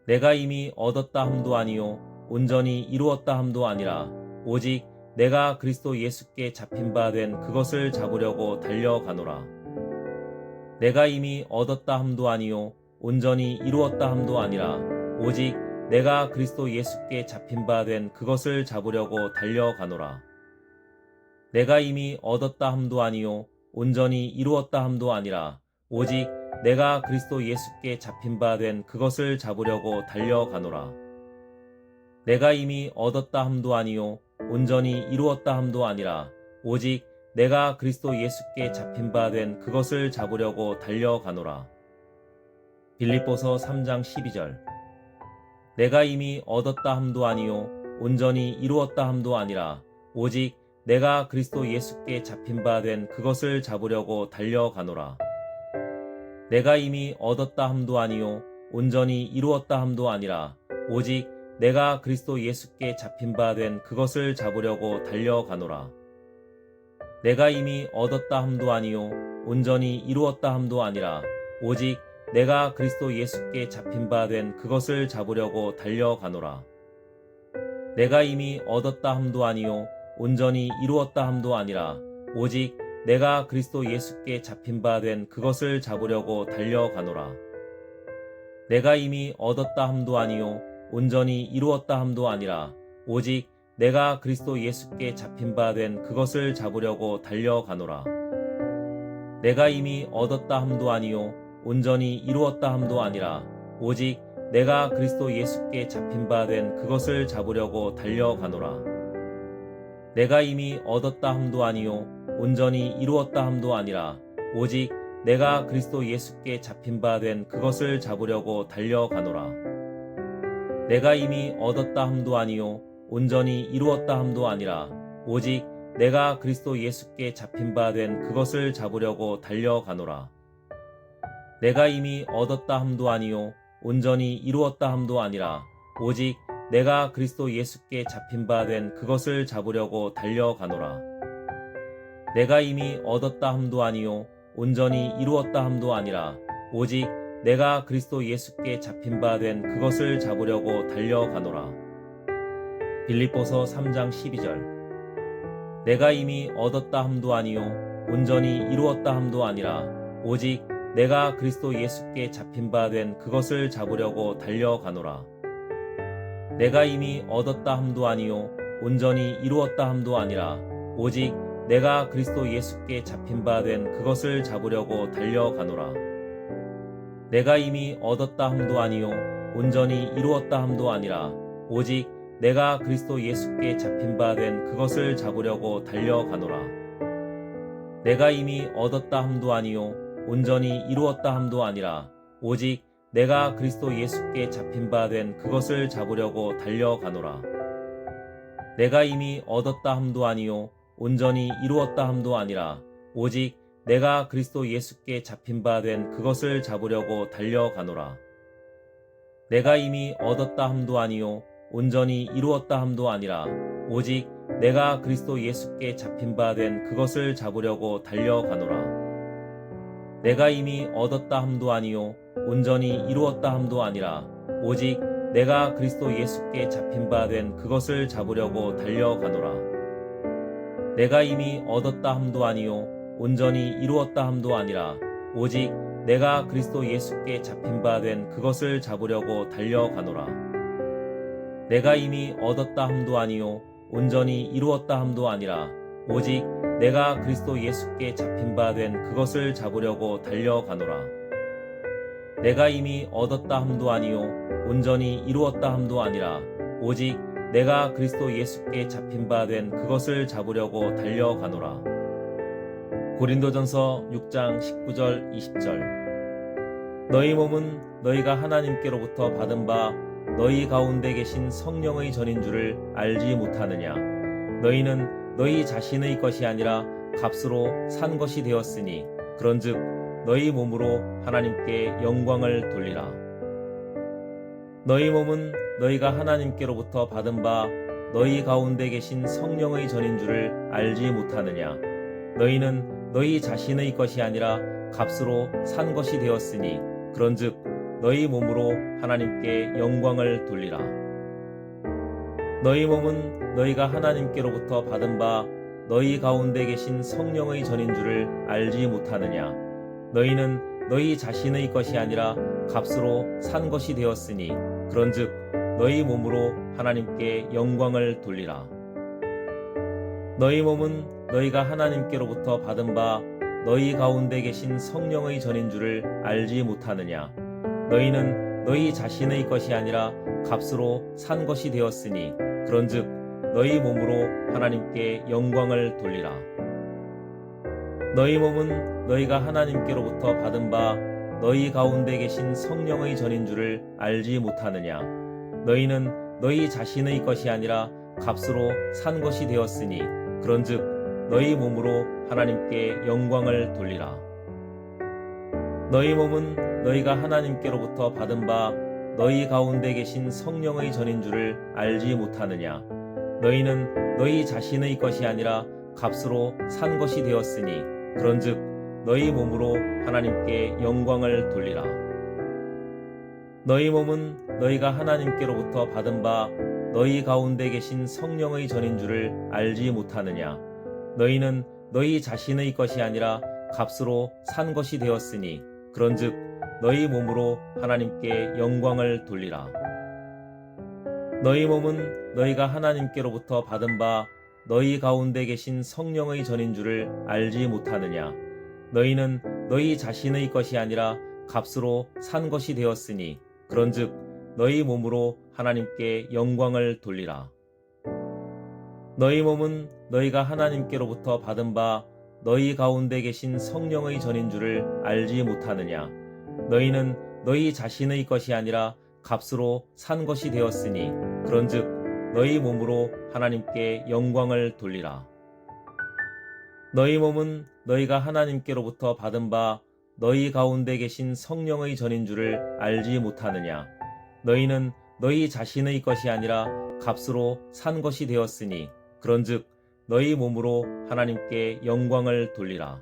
내가 이미 얻었다 함도 아니요 온전히 이루었다 함도 아니라 오직 내가 그리스도 예수께 잡힌 바 된 그것을 잡으려고 달려가노라 내가 이미 얻었다 함도 아니요 온전히 이루었다 함도 아니라 오직 내가 그리스도 예수께 잡힌 바 된 그것을 잡으려고 달려가노라 내가 이미 얻었다 함도 아니요 온전히 이루었다 함도 아니라 오직 내가 그리스도 예수께 잡힌 바 된 그것을 잡으려고 달려가노라 내가 이미 얻었다 함도 아니요 온전히 이루었다 함도 아니라 오직 내가 그리스도 예수께 잡힌 바 된 그것을 잡으려고 달려가노라 빌립보서 3장 12절 내가 이미 얻었다 함도 아니요 온전히 이루었다 함도 아니라 오직 내가 그리스도 예수께 잡힌 바 된 그것을 잡으려고 달려가노라. 내가 이미 얻었다 함도 아니요 온전히 이루었다 함도 아니라 오직 내가 그리스도 예수께 잡힌 바 된 그것을 잡으려고 달려가노라. 내가 이미 얻었다 함도 아니요 온전히 이루었다 함도 아니라 오직 내가 그리스도 예수께 잡힌 바 된 그것을 잡으려고 달려가노라. 내가 이미 얻었다 함도 아니요 온전히 이루었다 함도 아니라 오직 내가 그리스도 예수께 잡힌 바 된 그것을 잡으려고 달려가노라. 내가 이미 얻었다 함도 아니요 온전히 이루었다 함도 아니라 오직 내가 그리스도 예수께 잡힌 바 된 그것을 잡으려고 달려가노라. 내가 이미 얻었다 함도 아니요 온전히 이루었다 함도 아니라 오직 내가 그리스도 예수께 잡힌 바 된 그것을 잡으려고 달려가노라. 내가 이미 얻었다 함도 아니요 온전히 이루었다 함도 아니라 오직 내가 그리스도 예수께 잡힌 바 된 그것을 잡으려고 달려가노라. 내가 이미 얻었다 함도 아니요 온전히 이루었다 함도 아니라 오직 내가 그리스도 예수께 잡힌 바 된 그것을 잡으려고 달려가노라. 내가 이미 얻었다 함도 아니요 온전히 이루었다 함도 아니라 오직 내가 그리스도 예수께 잡힌 바 된 그것을 잡으려고 달려가노라. 내가 이미 얻었다 함도 아니요 온전히 이루었다 함도 아니라 오직 내가 그리스도 예수께 잡힌 바 된 그것을 잡으려고 달려가노라. 빌립보서 3장 12절. 내가 이미 얻었다 함도 아니요 온전히 이루었다 함도 아니라 오직 내가 그리스도 예수께 잡힌 바 된 그것을 잡으려고 달려가노라. 내가 이미 얻었다 함도 아니요 온전히 이루었다 함도 아니라 오직 내가 그리스도 예수께 잡힌 바 된 그것을 잡으려고 달려가노라. 내가 이미 얻었다 함도 아니요 온전히 이루었다 함도 아니라 오직 내가 그리스도 예수께 잡힌 바 된 그것을 잡으려고 달려가노라. 내가 이미 얻었다 함도 아니요 온전히 이루었다 함도 아니라 오직 내가 그리스도 예수께 잡힌 바 된 그것을 잡으려고 달려가노라. 내가 이미 얻었다 함도 아니요 온전히 이루었다 함도 아니라 오직 내가 그리스도 예수께 잡힌 바 된 그것을 잡으려고 달려가노라. 내가 이미 얻었다 함도 아니요 온전히 이루었다 함도 아니라 오직 내가 그리스도 예수께 잡힌 바 된 그것을 잡으려고 달려가노라. 내가 이미 얻었다 함도 아니요 온전히 이루었다 함도 아니라 오직 내가 그리스도 예수께 잡힌 바 된 그것을 잡으려고 달려가노라. 내가 이미 얻었다 함도 아니요 온전히 이루었다 함도 아니라 오직 내가 그리스도 예수께 잡힌 바 된 그것을 잡으려고 달려가노라. 내가 이미 얻었다 함도 아니요 온전히 이루었다 함도 아니라 오직 내가 그리스도 예수께 잡힌 바 된 그것을 잡으려고 달려가노라. 내가 이미 얻었다 함도 아니요 온전히 이루었다 함도 아니라 오직 내가 그리스도 예수께 잡힌 바 된 그것을 잡으려고 달려가노라. 고린도전서 6장 19절 20절. 너희 몸은 너희가 하나님께로부터 받은 바 너희 가운데 계신 성령의 전인 줄을 알지 못하느냐. 너희는 너희 자신의 것이 아니라 값으로 산 것이 되었으니 그런즉 너희 몸으로 하나님께 영광을 돌리라. 너희 몸은 너희가 하나님께로부터 받은 바 너희 가운데 계신 성령의 전인 줄을 알지 못하느냐. 너희는 너희 자신의 것이 아니라 값으로 산 것이 되었으니 그런즉 너희 몸으로 하나님께 영광을 돌리라. 너희 몸은 너희가 하나님께로부터 받은 바 너희 가운데 계신 성령의 전인 줄을 알지 못하느냐. 너희는 너희 자신의 것이 아니라 값으로 산 것이 되었으니 그런즉 너희 몸으로 하나님께 영광을 돌리라. 너희 몸은 너희가 하나님께로부터 받은 바 너희 가운데 계신 성령의 전인 줄을 알지 못하느냐. 너희는 너희 자신의 것이 아니라 값으로 산 것이 되었으니 그런즉 너희 몸으로 하나님께 영광을 돌리라. 너희 몸은 너희가 하나님께로부터 받은 바 너희 가운데 계신 성령의 전인 줄을 알지 못하느냐. 너희는 너희 자신의 것이 아니라 값으로 산 것이 되었으니 그런즉 너희 몸으로 하나님께 영광을 돌리라. 너희 몸은 너희가 하나님께로부터 받은 바 너희 가운데 계신 성령의 전인 줄을 알지 못하느냐. 너희는 너희 자신의 것이 아니라 값으로 산 것이 되었으니 그런즉 너희 몸으로 하나님께 영광을 돌리라. 너희 몸은 너희가 하나님께로부터 받은 바 너희 가운데 계신 성령의 전인 줄을 알지 못하느냐. 너희는 너희 자신의 것이 아니라 값으로 산 것이 되었으니 그런즉 너희 몸으로 하나님께 영광을 돌리라. 너희 몸은 너희가 하나님께로부터 받은 바 너희 가운데 계신 성령의 전인 줄을 알지 못하느냐. 너희는 너희 자신의 것이 아니라 값으로 산 것이 되었으니 그런즉 너희 몸으로 하나님께 영광을 돌리라. 너희 몸은 너희가 하나님께로부터 받은 바 너희 가운데 계신 성령의 전인 줄을 알지 못하느냐. 너희는 너희 자신의 것이 아니라 값으로 산 것이 되었으니 그런즉 너희 몸으로 하나님께 영광을 돌리라. 너희 몸은 너희가 하나님께로부터 받은 바 너희 가운데 계신 성령의 전인 줄을 알지 못하느냐. 너희는 너희 자신의 것이 아니라 값으로 산 것이 되었으니 그런즉 너희 몸으로 하나님께 영광을 돌리라.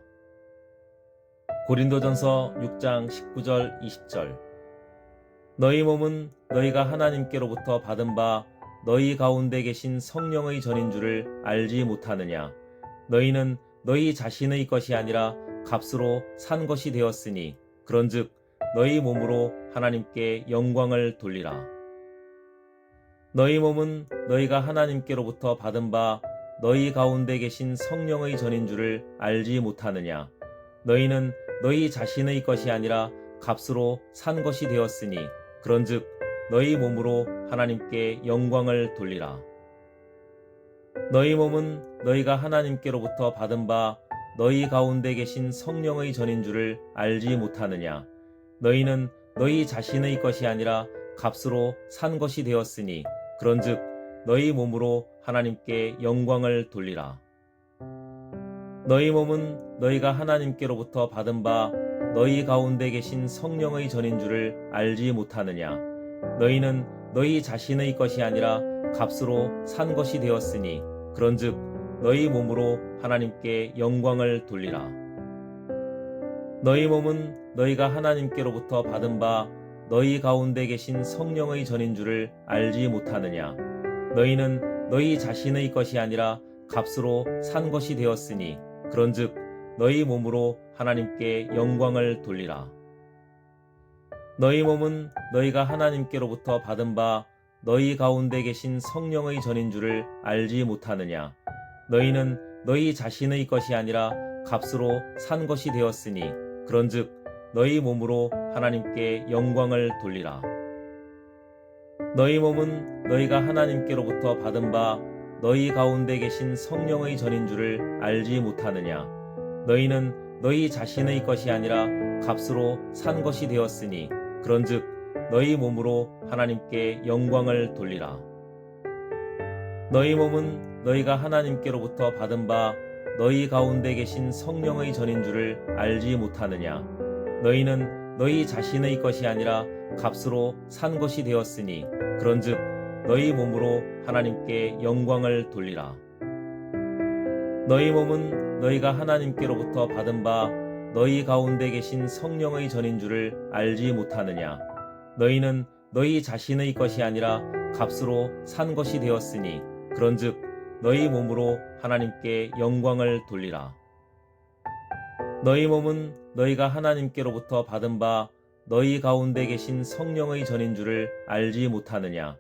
고린도전서 6장 19절 20절. 너희 몸은 너희가 하나님께로부터 받은 바 너희 가운데 계신 성령의 전인 줄을 알지 못하느냐. 너희는 너희 자신의 것이 아니라 값으로 산 것이 되었으니 그런즉 너희 몸으로 하나님께 영광을 돌리라. 너희 몸은 너희가 하나님께로부터 받은 바 너희 가운데 계신 성령의 전인 줄을 알지 못하느냐. 너희는 너희 자신의 것이 아니라 값으로 산 것이 되었으니 그런즉 너희 몸으로 하나님께 영광을 돌리라. 너희 몸은 너희가 하나님께로부터 받은 바 너희 가운데 계신 성령의 전인 줄을 알지 못하느냐. 너희는 너희 자신의 것이 아니라 값으로 산 것이 되었으니 그런즉 너희 몸으로 하나님께 영광을 돌리라. 너희 몸은 너희가 하나님께로부터 받은 바 너희 가운데 계신 성령의 전인 줄을 알지 못하느냐. 너희는 너희 자신의 것이 아니라 값으로 산 것이 되었으니 그런즉 너희 몸으로 하나님께 영광을 돌리라. 너희 몸은 너희가 하나님께로부터 받은 바 너희 가운데 계신 성령의 전인 줄을 알지 못하느냐. 너희는 너희 자신의 것이 아니라 값으로 산 것이 되었으니 그런즉 너희 몸으로 하나님께 영광을 돌리라. 너희 몸은 너희가 하나님께로부터 받은 바 너희 가운데 계신 성령의 전인 줄을 알지 못하느냐. 너희는 너희 자신의 것이 아니라 값으로 산 것이 되었으니 그런즉 너희 몸으로 하나님께 영광을 돌리라. 너희 몸은 너희가 하나님께로부터 받은 바 너희 가운데 계신 성령의 전인 줄을 알지 못하느냐. 너희는 너희 자신의 것이 아니라 값으로 산 것이 되었으니 그런즉 너희 몸으로 하나님께 영광을 돌리라. 너희 몸은 너희가 하나님께로부터 받은 바 너희 가운데 계신 성령의 전인 줄을 알지 못하느냐. 너희는 너희 자신의 것이 아니라 값으로 산 것이 되었으니 그런즉 너희 몸으로 하나님께 영광을 돌리라. 너희 몸은 너희가 하나님께로부터 받은 바 너희 가운데 계신 성령의 전인 줄을 알지 못하느냐. 너희는 너희 자신의 것이 아니라 값으로 산 것이 되었으니 그런즉 너희 몸으로 하나님께 영광을 돌리라. 너희 몸은 너희가 하나님께로부터 받은 바 너희 가운데 계신 성령의 전인 줄을 알지 못하느냐.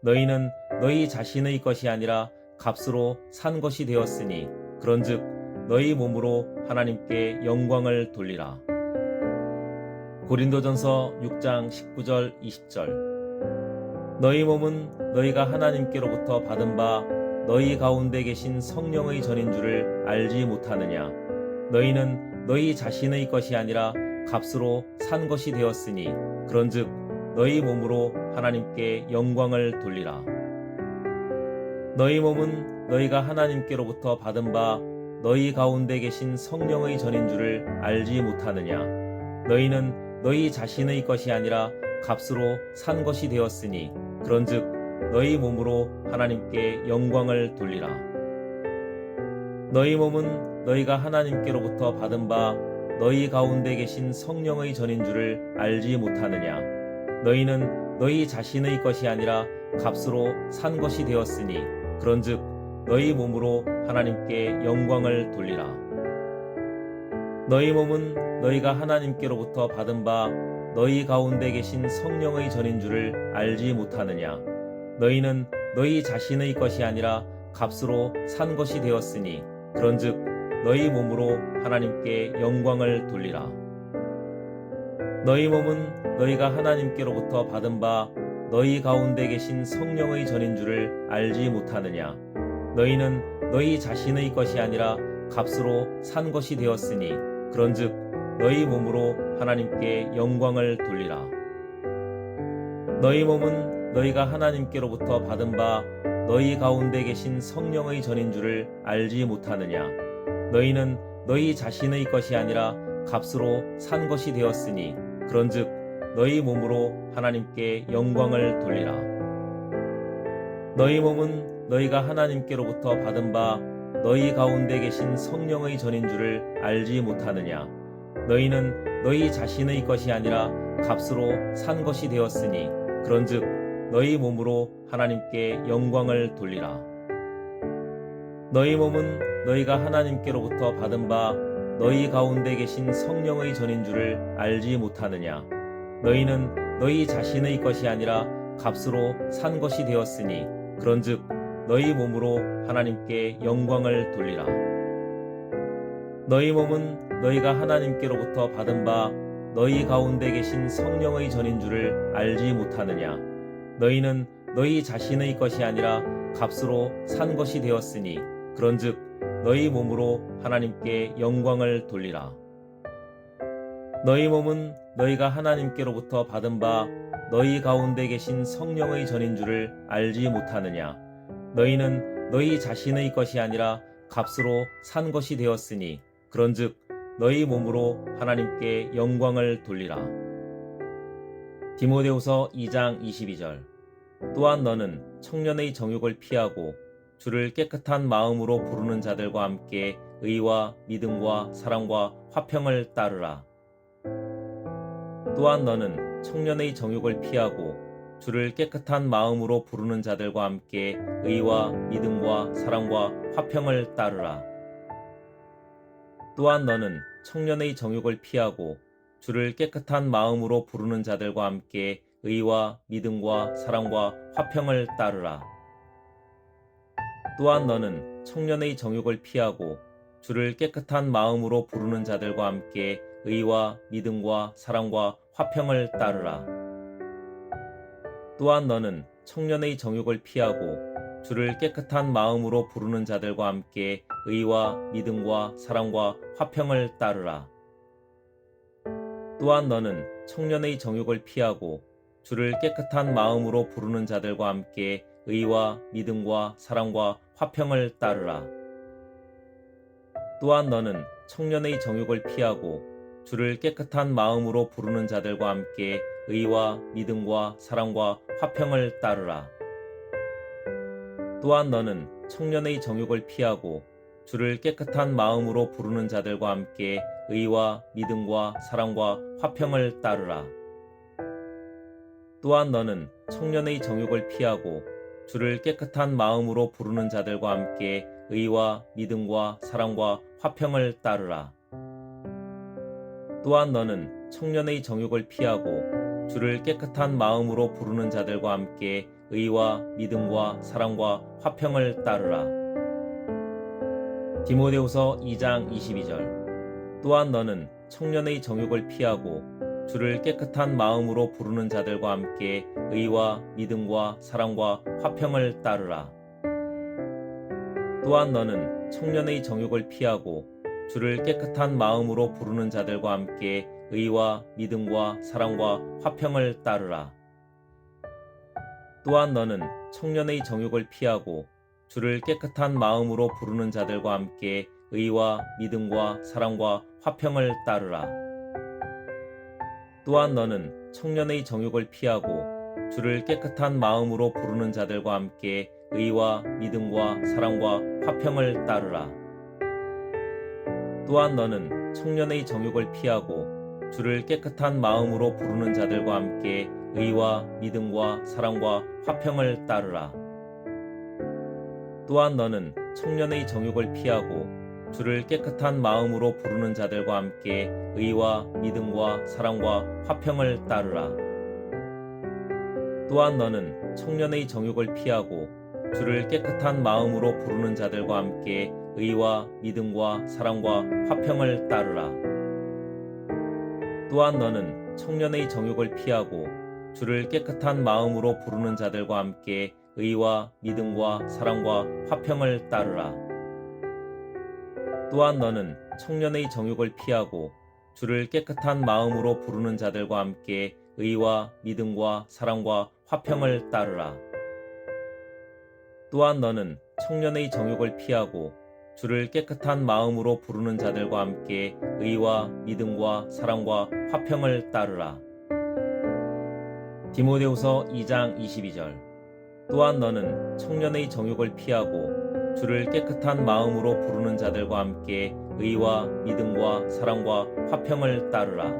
너희는 너희 자신의 것이 아니라 값으로 산 것이 되었으니 그런즉 너희 몸으로 하나님께 영광을 돌리라. 고린도전서 6장 19절 20절. 너희 몸은 너희가 하나님께로부터 받은 바 너희 가운데 계신 성령의 전인 줄을 알지 못하느냐. 너희는 너희 자신의 것이 아니라 값으로 산 것이 되었으니 그런즉 너희 몸으로 하나님께 영광을 돌리라. 너희 몸은 너희가 하나님께로부터 받은 바 너희 가운데 계신 성령의 전인 줄을 알지 못하느냐? 너희는 너희 자신의 것이 아니라 값으로 산 것이 되었으니 그런즉 너희 몸으로 하나님께 영광을 돌리라. 너희 몸은 너희가 하나님께로부터 받은 바 너희 가운데 계신 성령의 전인 줄을 알지 못하느냐? 너희는 너희 자신의 것이 아니라 값으로 산 것이 되었으니 그런즉 너희 몸으로 하나님께 영광을 돌리라. 너희 몸은 너희가 하나님께로부터 받은 바 너희 가운데 계신 성령의 전인 줄을 알지 못하느냐? 너희는 너희 자신의 것이 아니라 값으로 산 것이 되었으니 그런즉 너희 몸으로 하나님께 영광을 돌리라. 너희 몸은 너희가 하나님께로부터 받은 바 너희 가운데 계신 성령의 전인 줄을 알지 못하느냐? 너희는 너희 자신의 것이 아니라 값으로 산 것이 되었으니 그런즉 너희 몸으로 하나님께 영광을 돌리라. 너희 몸은 너희가 하나님께로부터 받은 바 너희 가운데 계신 성령의 전인 줄을 알지 못하느냐? 너희는 너희 자신의 것이 아니라 값으로 산 것이 되었으니 그런즉 너희 몸으로 하나님께 영광을 돌리라. 너희 몸은 너희가 하나님께로부터 받은 바 너희 가운데 계신 성령의 전인 줄을 알지 못하느냐? 너희는 너희 자신의 것이 아니라 값으로 산 것이 되었으니 그런즉 너희 몸으로 하나님께 영광을 돌리라. 너희 몸은 너희가 하나님께로부터 받은 바 너희 가운데 계신 성령의 전인 줄을 알지 못하느냐? 너희는 너희 자신의 것이 아니라 값으로 산 것이 되었으니 그런즉 너희 몸으로 하나님께 영광을 돌리라. 너희 몸은 너희가 하나님께로부터 받은 바 너희 가운데 계신 성령의 전인 줄을 알지 못하느냐? 너희는 너희 자신의 것이 아니라 값으로 산 것이 되었으니 그런즉 너희 몸으로 하나님께 영광을 돌리라. 너희 몸은 너희가 하나님께로부터 받은 바 너희 가운데 계신 성령의 전인 줄을 알지 못하느냐? 너희는 너희 자신의 것이 아니라 값으로 산 것이 되었으니 그런즉 너희 몸으로 하나님께 영광을 돌리라. 디모데후서 2장 22절. 또한 너는 청년의 정욕을 피하고 주를 깨끗한 마음으로 부르는 자들과 함께 의와 믿음과 사랑과 화평을 따르라. 또한 너는 청년의 정욕을 피하고 주를 깨끗한 마음으로 부르는 자들과 함께 의와 믿음과 사랑과 화평을 따르라. 또한 너는 청년의 정욕을 피하고 주를 깨끗한 마음으로 부르는 자들과 함께 의와 믿음과 사랑과 화평을 따르라. 또한 너는 청년의 정욕을 피하고 주를 깨끗한 마음으로 부르는 자들과 함께 의와 믿음과 사랑과 화평을 따르라. 또한 너는 청년의 정욕을 피하고 주를 깨끗한 마음으로 부르는 자들과 함께 의와 믿음과 사랑과 화평을 따르라. 또한 너는 청년의 정욕을 피하고 주를 깨끗한 마음으로 부르는 자들과 함께 의와 믿음과 사랑과 화평을 따르라. 또한 너는 청년의 정욕을 피하고 주를 깨끗한 마음으로 부르는 자들과 함께 의와 믿음과 사랑과 화평을 따르라. 또한 너는 청년의 정욕을 피하고 주를 깨끗한 마음으로 부르는 자들과 함께 의와 믿음과 사랑과 화평을 따르라. 또한 너는 청년의 정욕을 피하고 주를 깨끗한 마음으로 부르는 자들과 함께 의와 믿음과 사랑과 화평을 따르라. 또한 너는 청년의 정욕을 피하고 주를 깨끗한 마음으로 부르는 자들과 함께 의와 믿음과 사랑과 화평을 따르라. 디모데후서 2장 22절. 또한 너는 청년의 정욕을 피하고 주를 깨끗한 마음으로 부르는 자들과 함께 의와 믿음과 사랑과 화평을 따르라. 또한 너는 청년의 정욕을 피하고 주를 깨끗한 마음으로 부르는 자들과 함께 의와 믿음과 사랑과 화평을 따르라. 또한 너는 청년의 정욕을 피하고 주를 깨끗한 마음으로 부르는 자들과 함께 의와 믿음과 사랑과 화평을 따르라. 또한 너는 청년의 정욕을 피하고 주를 깨끗한 마음으로 부르는 자들과 함께 의와 믿음과 사랑과 화평을 따르라. 또한 너는 청년의 정욕을 피하고 주를 깨끗한 마음으로 부르는 자들과 함께 의와 믿음과 사랑과 화평을 따르라. 또한 너는 청년의 정욕을 피하고 주를 깨끗한 마음으로 부르는 자들과 함께 의와 믿음과 사랑과 화평을 따르라. 또한 너는 청년의 정욕을 피하고 주를 깨끗한 마음으로 부르는 자들과 함께 의와 믿음과 사랑과 화평을 따르라. 또한 너는 청년의 정욕을 피하고 주를 깨끗한 마음으로 부르는 자들과 함께 의와 믿음과 사랑과 화평을 따르라. 또한 너는 청년의 정욕을 피하고 주를 깨끗한 마음으로 부르는 자들과 함께 의와 믿음과 사랑과 화평을 따르라. 또한 너는 청년의 정욕을 피하고 주를 깨끗한 마음으로 부르는 자들과 함께 의와 믿음과 사랑과 화평을 따르라. 디모데후서 2장 22절. 또한 너는 청년의 정욕을 피하고 주를 깨끗한 마음으로 부르는 자들과 함께 의와 믿음과 사랑과 화평을 따르라.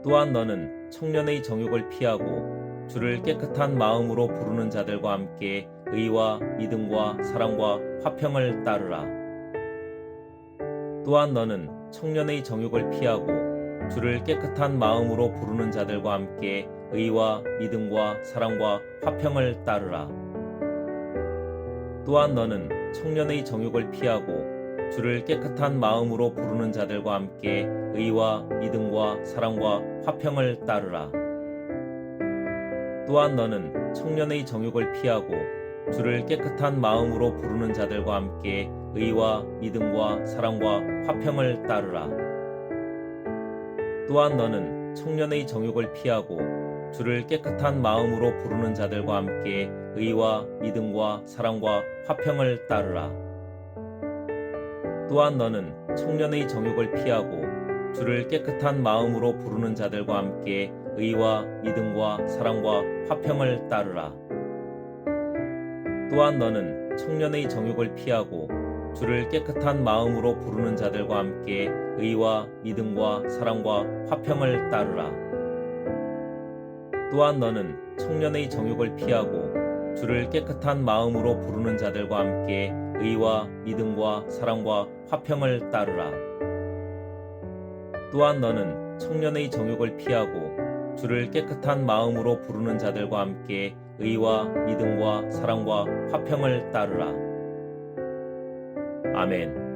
또한 너는 청년의 정욕을 피하고 주를 깨끗한 마음으로 부르는 자들과 함께 의와 믿음과 사랑과 화평을 따르라. 또한 너는 청년의 정욕을 피하고 주를 깨끗한 마음으로 부르는 자들과 함께 의와 믿음과 사랑과 화평을 따르라. 또한 너는 청년의 정욕을 피하고 주를 깨끗한 마음으로 부르는 자들과 함께 의와 믿음과 사랑과 화평을 따르라. 또한 너는 청년의 정욕을 피하고 주를 깨끗한 마음으로 부르는 자들과 함께 의와 믿음과 사랑과 화평을 따르라. 또한 너는 청년의 정욕을 피하고 주를 깨끗한 마음으로 부르는 자들과 함께 의와 믿음과 사랑과 화평을 따르라. 또한 너는 청년의 정욕을 피하고 주를 깨끗한 마음으로 부르는 자들과 함께 의와 믿음과 사랑과 화평을 따르라. 또한 너는 청년의 정욕을 피하고 주를 깨끗한 마음으로 부르는 자들과 함께 의와 믿음과 사랑과 화평을 따르라. 또한 너는 청년의 정욕을 피하고 주를 깨끗한 마음으로 부르는 자들과 함께 의와 믿음과 사랑과 화평을 따르라. 또한 너는 청년의 정욕을 피하고 주를 깨끗한 마음으로 부르는 자들과 함께 의와 믿음과 사랑과 화평을 따르라. 아멘.